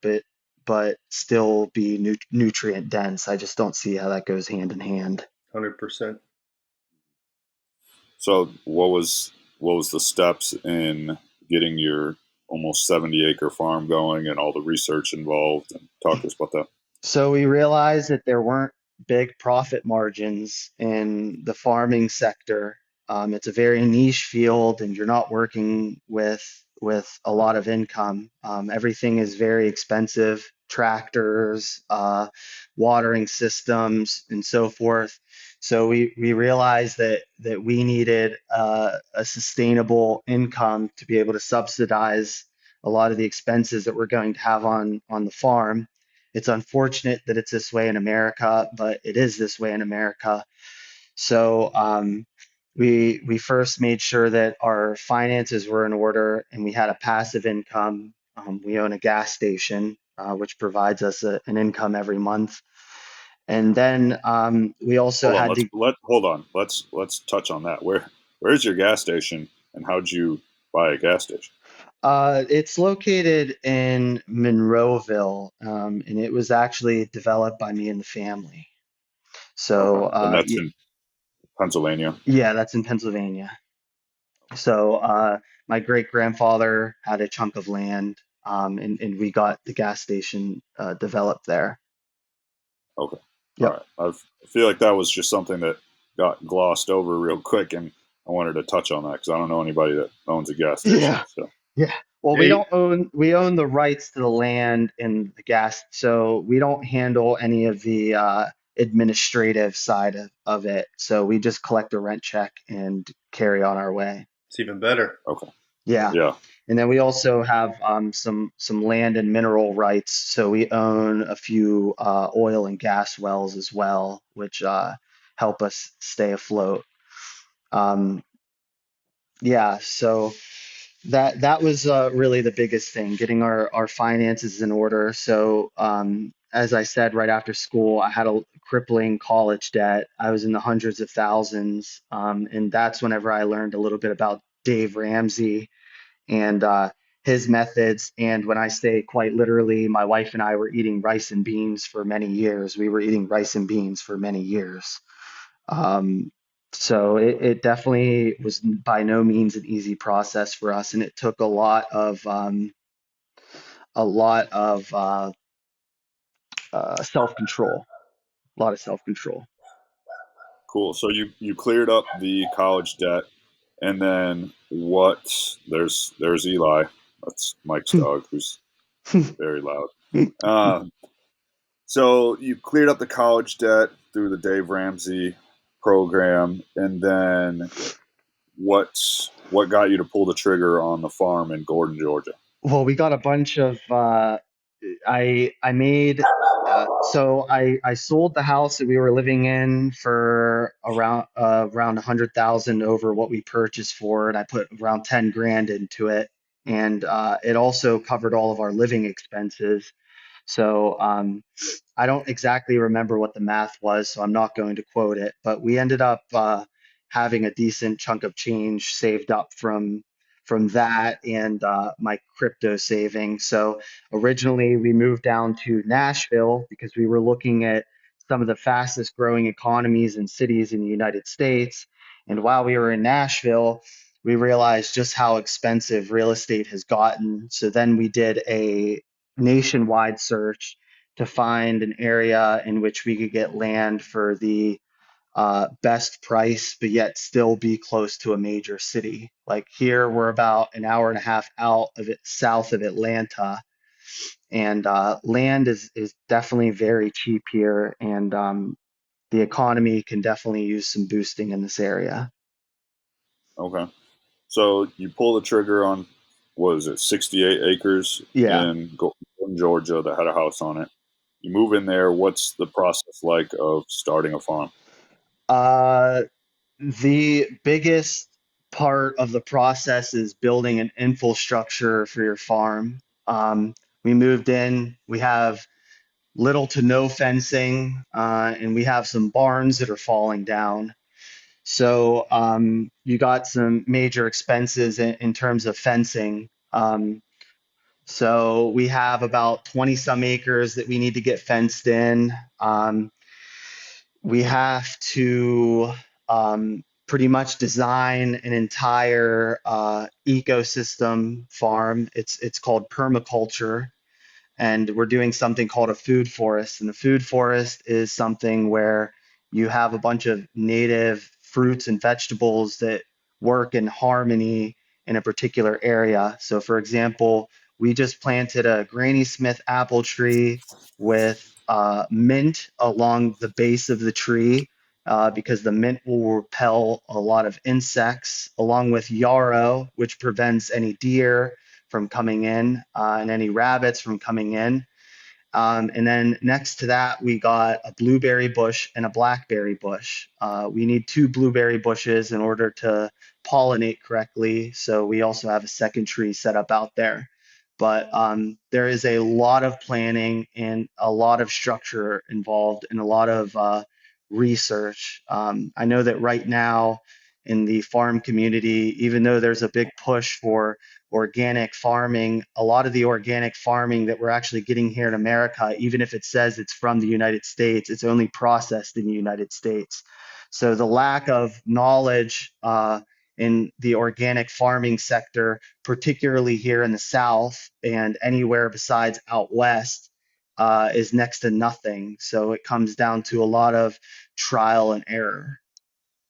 but still be nutrient dense. I just don't see how that goes hand in hand. 100%. So, what was the steps in getting your almost 70-acre farm going and all the research involved? And talk to us about that. So we realized that there weren't big profit margins in the farming sector. It's a very niche field, and you're not working with a lot of income. Everything is very expensive, tractors, watering systems, and so forth. So we realized that we needed a sustainable income to be able to subsidize a lot of the expenses that we're going to have on the farm. It's unfortunate that it's this way in America, but it is this way in America. So we first made sure that our finances were in order and we had a passive income. We own a gas station, which provides us an income every month. And then we also Hold on. had to, Hold on. Let's touch on that. Where's your gas station, and how'd you buy a gas station? it's located in Monroeville, and it was actually developed by me and the family. Okay, So and that's in Pennsylvania. yeah, that's in Pennsylvania. So my great grandfather had a chunk of land, and we got the gas station developed there. Okay, all Yep. right. I feel like that was just something that got glossed over real quick, and I wanted to touch on that because I don't know anybody that owns a gas station. Yeah. So Yeah. Well, Yeah, we own the rights to the land and the gas, so we don't handle any of the administrative side of it. So we just collect a rent check and carry on our way. it's even better. okay, Yeah. yeah, And then we also have some land and mineral rights. So we own a few oil and gas wells as well, which help us stay afloat. Um, yeah, so that was really the biggest thing, getting our finances in order. So as I said, right after school, I had a crippling college debt. I was in the hundreds of thousands, and that's whenever I learned a little bit about Dave Ramsey and his methods. And when I say quite literally, my wife and I were eating rice and beans for many years. We were eating rice and beans for many years. Um, so it definitely was by no means an easy process for us, and it took a lot of self-control, a lot of self-control. cool. So you cleared up the college debt, and then what? There's Eli. That's Mike's dog, who's very loud. Uh, so you cleared up the college debt through the Dave Ramsey program, and then what got you to pull the trigger on the farm in Gordon, Georgia? Well, we got a bunch of I made so I sold the house that we were living in for around 100,000 over what we purchased for, and I put around 10 grand into it, and it also covered all of our living expenses. So I don't exactly remember what the math was, so I'm not going to quote it, but we ended up having a decent chunk of change saved up from that and my crypto savings. So originally we moved down to Nashville because we were looking at some of the fastest growing economies and cities in the United States. And while we were in Nashville, we realized just how expensive real estate has gotten. So then we did a nationwide search to find an area in which we could get land for the best price, but yet still be close to a major city. Like here, we're about an hour and a half out of it, south of Atlanta, and land is definitely very cheap here, and the economy can definitely use some boosting in this area. Okay. So you pull the trigger on, what is it, 68 acres Yeah. in Gordon, Georgia that had a house on it. You move in there. What's the process like of starting a farm? Uh, The biggest part of the process is building an infrastructure for your farm. We moved in, we have little to no fencing, and we have some barns that are falling down. So you got some major expenses in terms of fencing. So we have about 20 some acres that we need to get fenced in. We have to pretty much design an entire ecosystem farm. It's called permaculture, and we're doing something called a food forest. And the food forest is something where you have a bunch of native fruits and vegetables that work in harmony in a particular area. So, for example, we just planted a Granny Smith apple tree with mint along the base of the tree because the mint will repel a lot of insects, along with yarrow, which prevents any deer from coming in, and any rabbits from coming in. And then next to that, we got a blueberry bush and a blackberry bush. We need two blueberry bushes in order to pollinate correctly. So we also have a second tree set up out there. But there is a lot of planning and a lot of structure involved and a lot of research. I know that right now in the farm community, even though there's a big push for organic farming, a lot of the organic farming that we're actually getting here in America, even if it says it's from the United States, it's only processed in the United States. So the lack of knowledge in the organic farming sector, particularly here in the South and anywhere besides out West, is next to nothing. So it comes down to a lot of trial and error.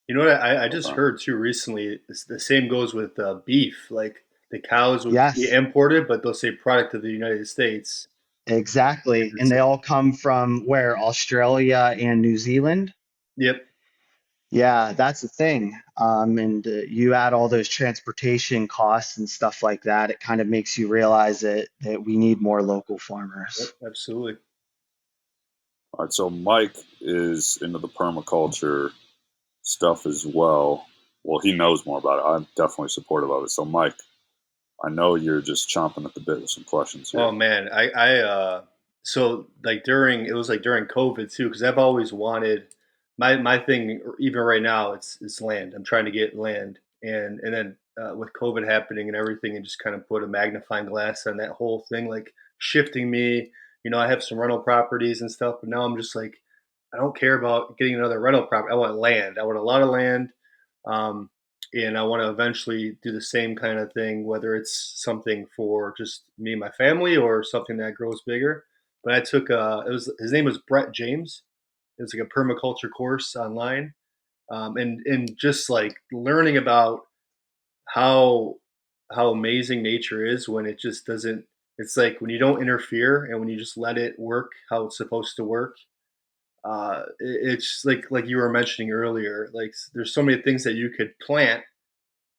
You know what I just Uh, heard too recently? The same goes with beef. Like the cows would be Yes, imported, but they'll say product of the United States. exactly. And It's they like, all come from where? Australia and New Zealand? yep, Yeah, that's the thing. And you add all those transportation costs and stuff like that, it kind of makes you realize that we need more local yep, farmers. absolutely. all right, so Mike is into the permaculture stuff as well. Well, he knows more about it. I'm definitely supportive of it. So, Mike, I know you're just chomping at the bit with some questions Oh here. man, so like during it was like during COVID too, because I've always wanted my thing. Even right now, it's land. I'm trying to get land, and then with COVID happening and everything, it just kind of put a magnifying glass on that whole thing, like shifting me. You know, I have some rental properties and stuff, but now I'm just like, I don't care about getting another rental property. I want land. I want a lot of land. Um, and I want to eventually do the same kind of thing, whether it's something for just me and my family or something that grows bigger. But I took it was his name was Brett James. It was like a permaculture course online, and just like learning about how how amazing nature is when it just doesn't. It's like when you don't interfere and when you just let it work how it's supposed to work. It's like you were mentioning earlier. Like there's so many things that you could plant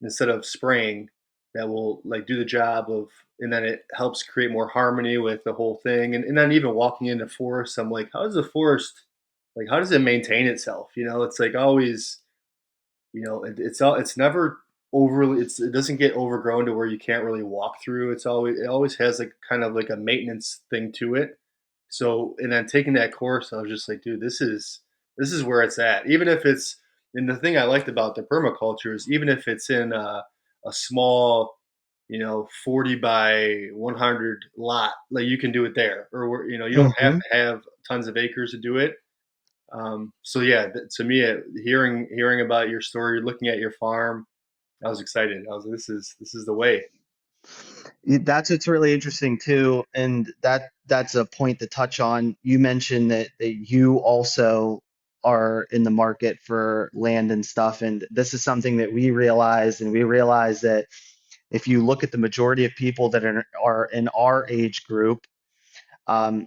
instead of spraying that will like do the job of, and then it helps create more harmony with the whole thing. And then even walking into forests, I'm like, how does the forest, like how does it maintain itself? You know, it's like always, it's never overly, it doesn't get overgrown to where you can't really walk through. It always has like kind of like a maintenance thing to it. So, and then taking that course, I was just like, dude, this is where it's at. Even if it's, and the thing I liked about the permaculture is even if it's in a small, 40 by 100 lot, like you can do it there, or you don't have Hmm. to have tons of acres to do it. So yeah, to me, hearing about your story, looking at your farm, I was excited. I was like, this is the way. That's what's really interesting too, and that's a point to touch on. You mentioned that you also are in the market for land and stuff, and this is something that we realized, and we realize that if you look at the majority of people that are in our age group,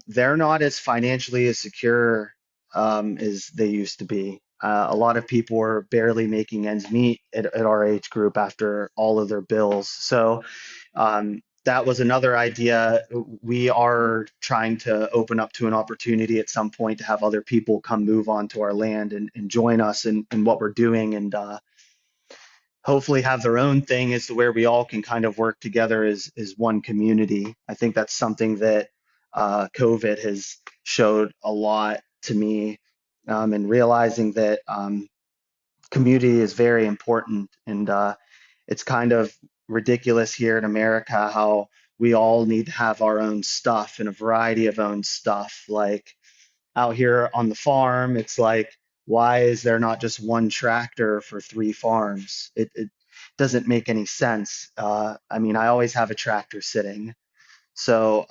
they're not as financially as secure as they used to be. A lot of people are barely making ends meet at our age group after all of their bills. So that was another idea. We are trying to open up to an opportunity at some point to have other people come move onto our land and join us in what we're doing and hopefully have their own thing as to where we all can kind of work together as one community. I think that's something that COVID has showed a lot to me, and realizing that community is very important. And it's kind of ridiculous here in America how we all need to have our own stuff and a variety of own stuff. Like out here on the farm, it's like, why is there not just one tractor for three farms? It doesn't make any sense. I mean, I always have a tractor sitting. So,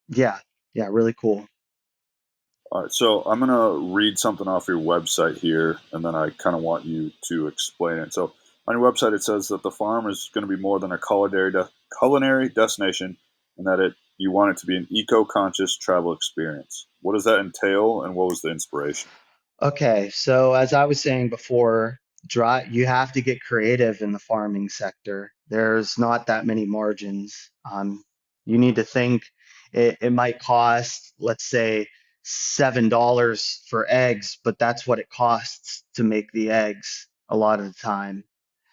yeah, yeah, really cool. All right, so I'm going to read something off your website here, and then I kind of want you to explain it. So, on your website, it says that the farm is going to be more than a culinary destination, and that you want it to be an eco-conscious travel experience. What does that entail, and what was the inspiration? Okay, so as I was saying before, You have to get creative in the farming sector. There's not that many margins. You need to think it might cost, let's say, $7 for eggs, but that's what it costs to make the eggs a lot of the time.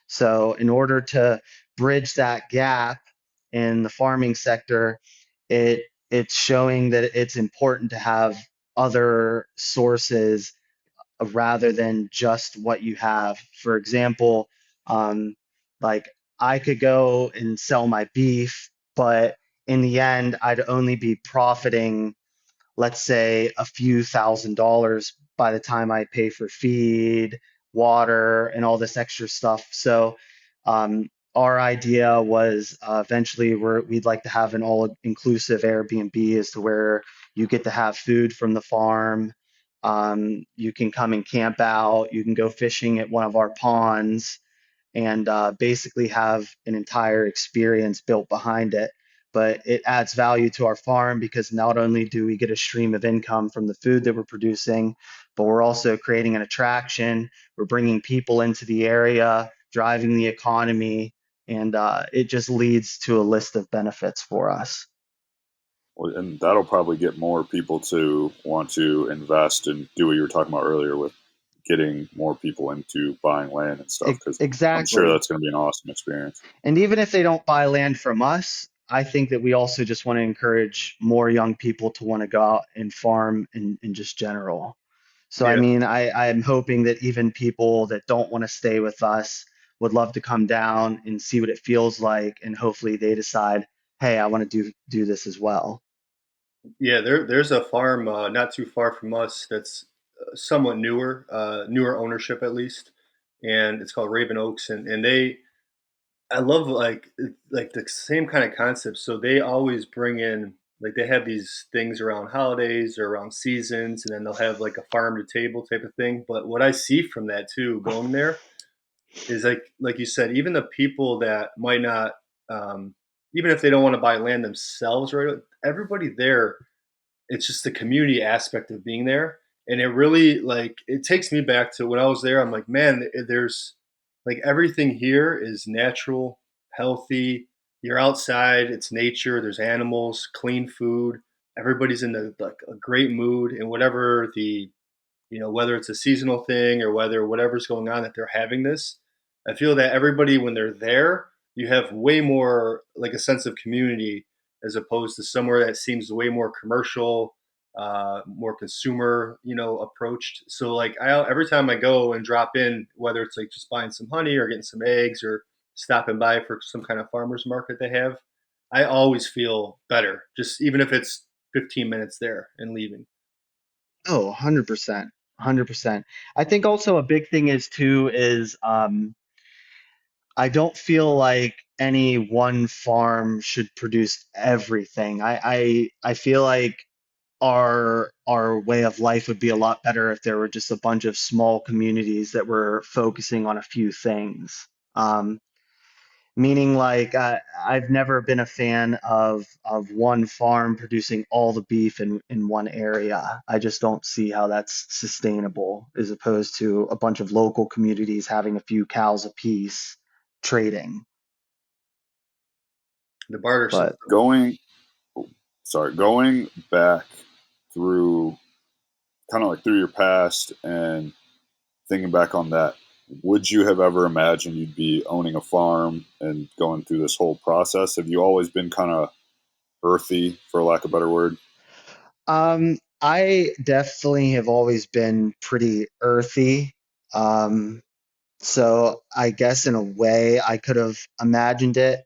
So in order to bridge that gap in the farming sector, it's showing that it's important to have other sources rather than just what you have. For example, um, like I could go and sell my beef, but in the end, I'd only be profiting, let's say, a few $1,000s by the time I pay for feed, water, and all this extra stuff. So our idea was eventually we'd like to have an all-inclusive Airbnb as to where you get to have food from the farm. You can come and camp out. You can go fishing at one of our ponds and basically have an entire experience built behind it. But it adds value to our farm because not only do we get a stream of income from the food that we're producing, but we're also creating an attraction. We're bringing people into the area, driving the economy, and it just leads to a list of benefits for us. Well, and that'll probably get more people to want to invest and do what you were talking about earlier with getting more people into buying land and stuff, because I'm sure Exactly. that's going to be an awesome experience. And even if they don't buy land from us, I think that we also just want to encourage more young people to want to go out and farm in just general. So, I Yeah. mean, I'm hoping that even people that don't want to stay with us would love to come down and see what it feels like, and hopefully they decide, hey, I want to do this as well. Yeah, there's a farm not too far from us that's somewhat newer, newer ownership at least, and it's called Raven Oaks, and they I love like the same kind of concept. So they always bring in like they have these things around holidays or around seasons, and then they'll have like a farm to table type of thing. But what I see from that too, going there, is like you said, even the people that might not, um, even if they don't want to buy land themselves, right? Everybody there, it's just the community aspect of being there, and it really like it takes me back to when I was there. I'm like, man, there's like everything here is natural, healthy. You're outside, it's nature. There's animals, clean food. Everybody's in like a great mood, and whatever the whether it's a seasonal thing or whether whatever's going on that they're having this, I feel that everybody when they're there, you have way more like a sense of community as opposed to somewhere that seems way more commercial, more consumer, approached. So like every time I go and drop in, whether it's like just buying some honey or getting some eggs or stopping by for some kind of farmers market they have, I always feel better, just even if it's 15 minutes there and leaving. Oh, 100%. 100%. I think also a big thing is too is I don't feel like any one farm should produce everything. I feel like our way of life would be a lot better if there were just a bunch of small communities that were focusing on a few things. Meaning like I've never been a fan of one farm producing all the beef in one area. I just don't see how that's sustainable as opposed to a bunch of local communities having a few cows apiece trading. The barter But system. Going, sorry, going back through kind of like through your past and thinking back on that, would you have ever imagined you'd be owning a farm and going through this whole process? Have you always been kind of earthy, for lack of a better word? I definitely have always been pretty earthy. Um, So I guess in a way I could have imagined it,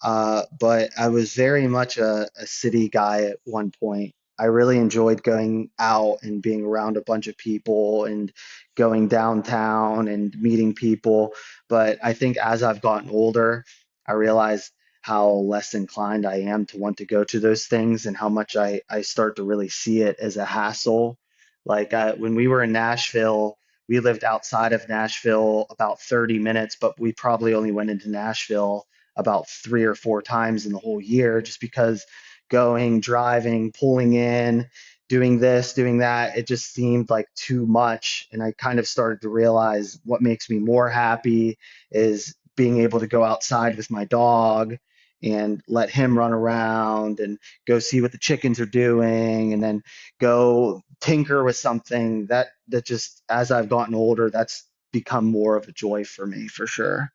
but I was very much a city guy at one point. I really enjoyed going out and being around a bunch of people and going downtown and meeting people. But I think as I've gotten older, I realized how less inclined I am to want to go to those things and how much I start to really see it as a hassle. Like when we were in Nashville, we lived outside of Nashville about 30 minutes, but we probably only went into Nashville about 3 or 4 times in the whole year just because going, driving, pulling in, doing this, doing that. It just seemed like too much. And I kind of started to realize what makes me more happy is being able to go outside with my dog and let him run around and go see what the chickens are doing and then go tinker with something that just as I've gotten older, that's become more of a joy for me for sure.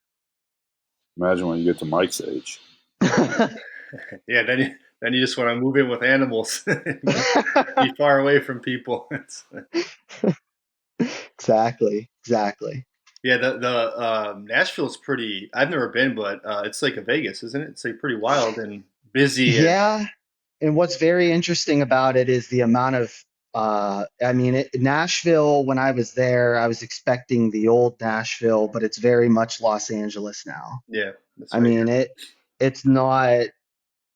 Imagine when you get to Mike's age. Yeah, then you just want to move in with animals, be far away from people. Exactly, exactly. Yeah, the Nashville's pretty. I've never been, but it's like a Vegas, isn't it? It's like pretty wild and busy. And Yeah, and what's very interesting about it is the amount of I mean Nashville when I was there, I was expecting the old Nashville, but it's very much Los Angeles now. yeah, that's I what I mean hear. it's not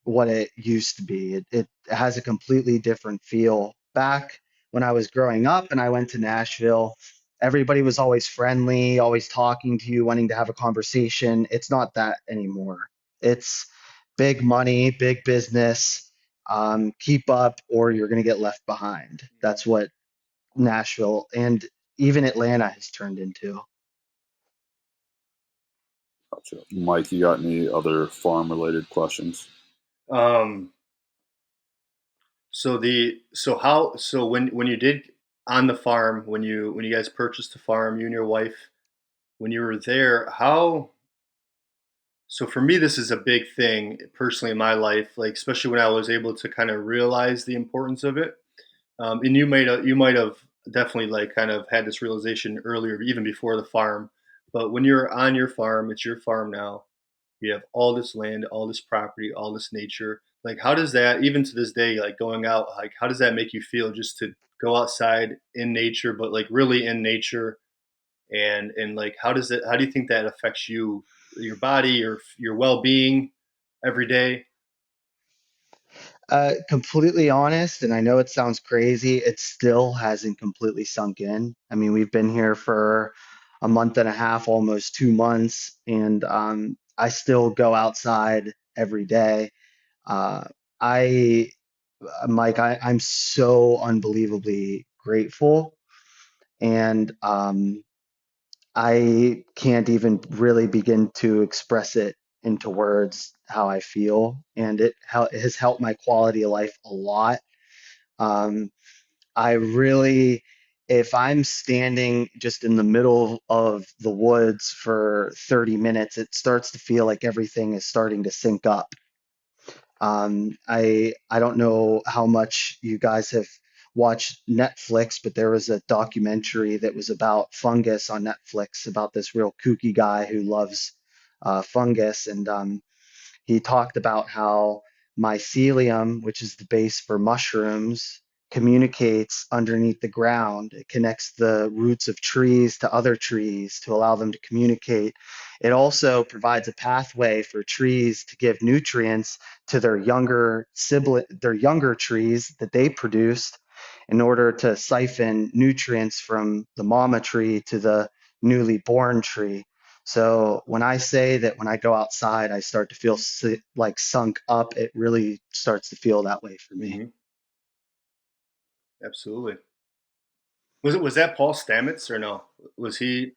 what it used to be. It has a completely different feel. Back when I was growing up and I went to Nashville, everybody was always friendly, always talking to you, wanting to have a conversation. It's not that anymore. It's big money, big business. Keep up or you're going to get left behind. That's what Nashville and even Atlanta has turned into. Gotcha. Mike, you got any other farm related questions? Um, so when you did on the farm, when you guys purchased the farm, you and your wife, when you were there, how so for me this is a big thing personally in my life, like especially when I was able to kind of realize the importance of it. And you might have definitely like kind of had this realization earlier, even before the farm. But when you're on your farm, it's your farm now. You have all this land, all this property, all this nature. Like, how does that, even to this day, like going out, like how does that make you feel just to go outside in nature, but like really in nature? And like, how does it? How do you think that affects you, your body, your well being every day? Completely honest, and I know it sounds crazy, it still hasn't completely sunk in. I mean, we've been here for a month and a half, almost 2 months, and I still go outside every day. Uh, I, Mike, I'm so unbelievably grateful, and I can't even really begin to express it into words how I feel, and it has helped my quality of life a lot. um, I really, if I'm standing just in the middle of the woods for 30 minutes, it starts to feel like everything is starting to sync up. I don't know how much you guys have watched Netflix, but there was a documentary that was about fungus on Netflix about this real kooky guy who loves fungus, and he talked about how mycelium, which is the base for mushrooms, communicates underneath the ground. It connects the roots of trees to other trees to allow them to communicate. It also provides a pathway for trees to give nutrients to their younger sibling, their younger trees that they produced in order to siphon nutrients from the mama tree to the newly born tree. So when I say that when I go outside, I start to feel like sunk up, it really starts to feel that way for me. Hmm. Absolutely. Was that Paul Stamets or no? Was he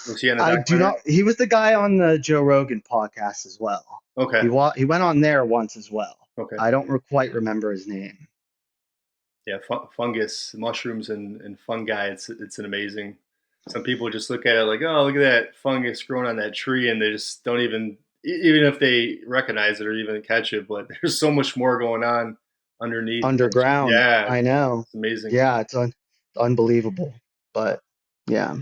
was he on the I do documentary? not. He was the guy on the Joe Rogan podcast as well. Okay. He went on there once as well. Okay. I don't quite remember his name. Yeah, fungus, mushrooms, and fungi. It's an amazing. Some people just look at it like, oh, look at that fungus growing on that tree, and they just don't even, even if they recognize it or even catch it. But there's so much more going on underneath. Underground. Yeah, I know. it's amazing. Yeah, unbelievable. But yeah.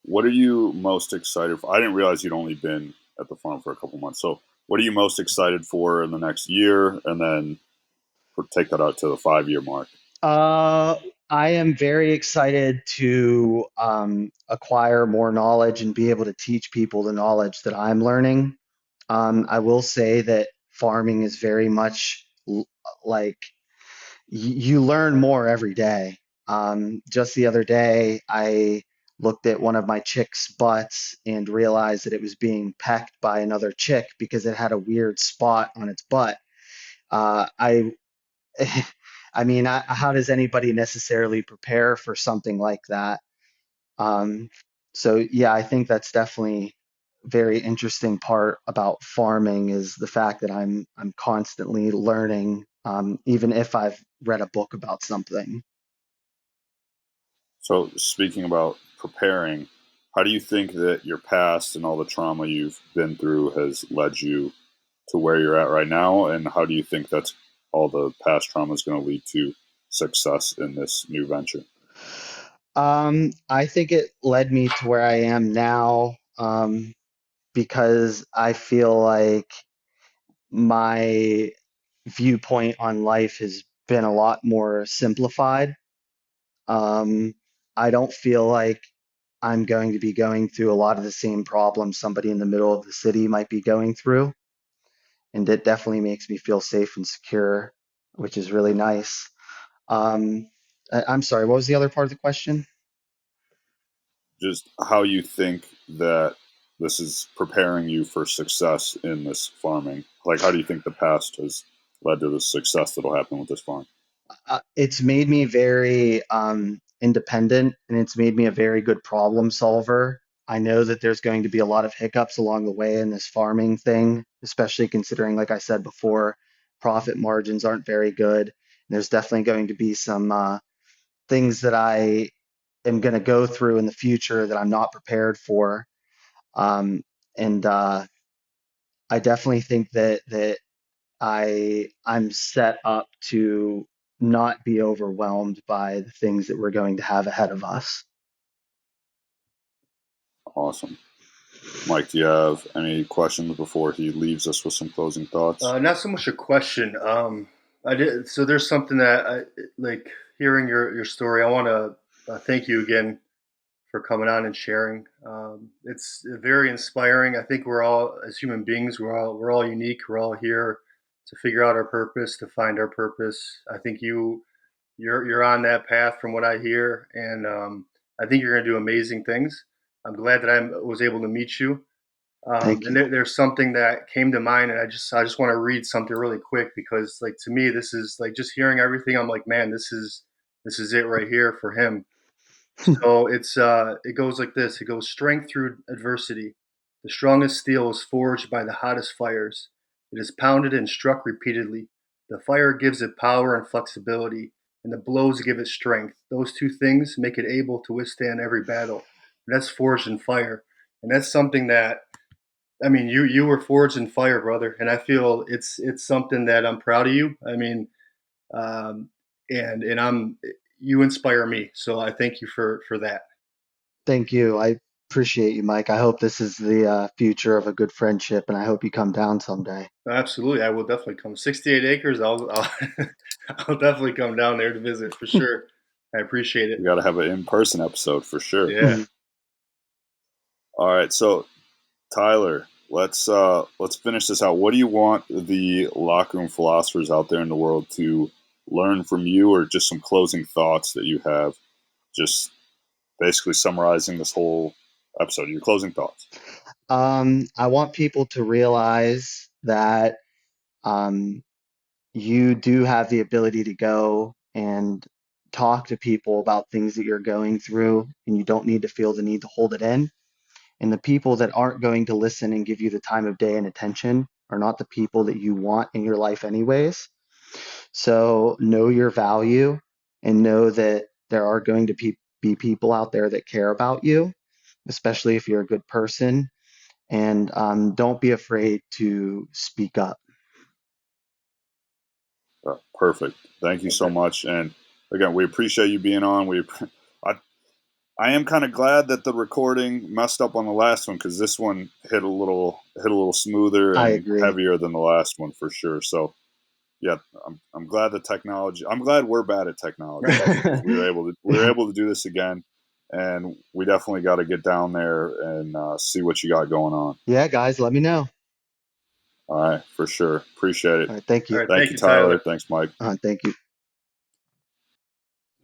What are you most excited for? I didn't realize you'd only been at the farm for a couple months. So, what are you most excited for in the next year? And then take that out to the 5 year mark. Uh, I am very excited to acquire more knowledge and be able to teach people the knowledge that I'm learning. I will say that farming is very much like you learn more every day. Just the other day, I looked at one of my chick's butts and realized that it was being pecked by another chick because it had a weird spot on its butt. I I mean, how does anybody necessarily prepare for something like that? Um, so yeah, I think that's definitely a very interesting part about farming is the fact that I'm constantly learning, even if I've read a book about something. So, speaking about preparing, how do you think that your past and all the trauma you've been through has led you to where you're at right now? And how do you think that's all the past trauma is going to lead to success in this new venture? I think it led me to where I am now, because I feel like my viewpoint on life has been a lot more simplified. Um, I don't feel like I'm going to be going through a lot of the same problems somebody in the middle of the city might be going through. And it definitely makes me feel safe and secure, which is really nice. I'm sorry, what was the other part of the question? Just how you think that this is preparing you for success in this farming. Like, how do you think the past has led to the success that'll happen with this farm? It's made me very independent, and it's made me a very good problem solver. I know that there's going to be a lot of hiccups along the way in this farming thing, especially considering, like I said before, profit margins aren't very good. There's definitely going to be some things that I am going to go through in the future that I'm not prepared for. Um, and I definitely think that I'm set up to not be overwhelmed by the things that we're going to have ahead of us. Awesome. Mike, do you have any questions before he leaves us with some closing thoughts? Not so much a question. I did. So there's something that I like hearing your story. I want to thank you again for coming on and sharing. It's very inspiring. I think we're all, as human beings, we're all unique. We're all here to figure out our purpose, to find our purpose. I think you're on that path from what I hear, and I think you're going to do amazing things. I'm glad that I was able to meet you. Thank And you. there's something that came to mind, and I just want to read something really quick because, like, to me, this is like just hearing everything. I'm like, man, this is it right here for him. So it goes like this. It goes strength through adversity. The strongest steel is forged by the hottest fires. It is pounded and struck repeatedly. The fire gives it power and flexibility, and the blows give it strength. Those two things make it able to withstand every battle. And that's forged in fire. And that's something that, I mean, you were forged in fire, brother, and I feel it's something that I'm proud of you. I mean, um, and I'm you inspire me, so I thank you for that. Thank you. I appreciate you, Mike. I hope this is the future of a good friendship, and I hope you come down someday. Absolutely, I will definitely come. 68 acres, I'll I'll definitely come down there to visit for sure. I appreciate We it. got to have an in-person episode for sure. Yeah. All right, so Tyler, let's finish this out. What do you want the locker room philosophers out there in the world to learn from you, or just some closing thoughts that you have? Just basically summarizing this whole episode. Your closing thoughts. I want people to realize that um, you do have the ability to go and talk to people about things that you're going through, and you don't need to feel the need to hold it in. And the people that aren't going to listen and give you the time of day and attention are not the people that you want in your life, anyways. So know your value and know that there are going to be people out there that care about you, especially if you're a good person. And don't be afraid to speak up. Perfect. Thank you so Okay. much. And again, we appreciate you being on. I, I am kind of glad that the recording messed up on the last one because this one hit a little smoother I and agree. heavier than the last one for sure. So yeah, I'm glad the technology. I'm glad we're bad at technology because we were able to do this again, and we definitely got to get down there and see what you got going on. Yeah, guys, let me know. All right, for sure. Appreciate it. All right, thank All you. right, Thank thank you, you, Tyler. Tyler. Thanks, Mike. Thank you.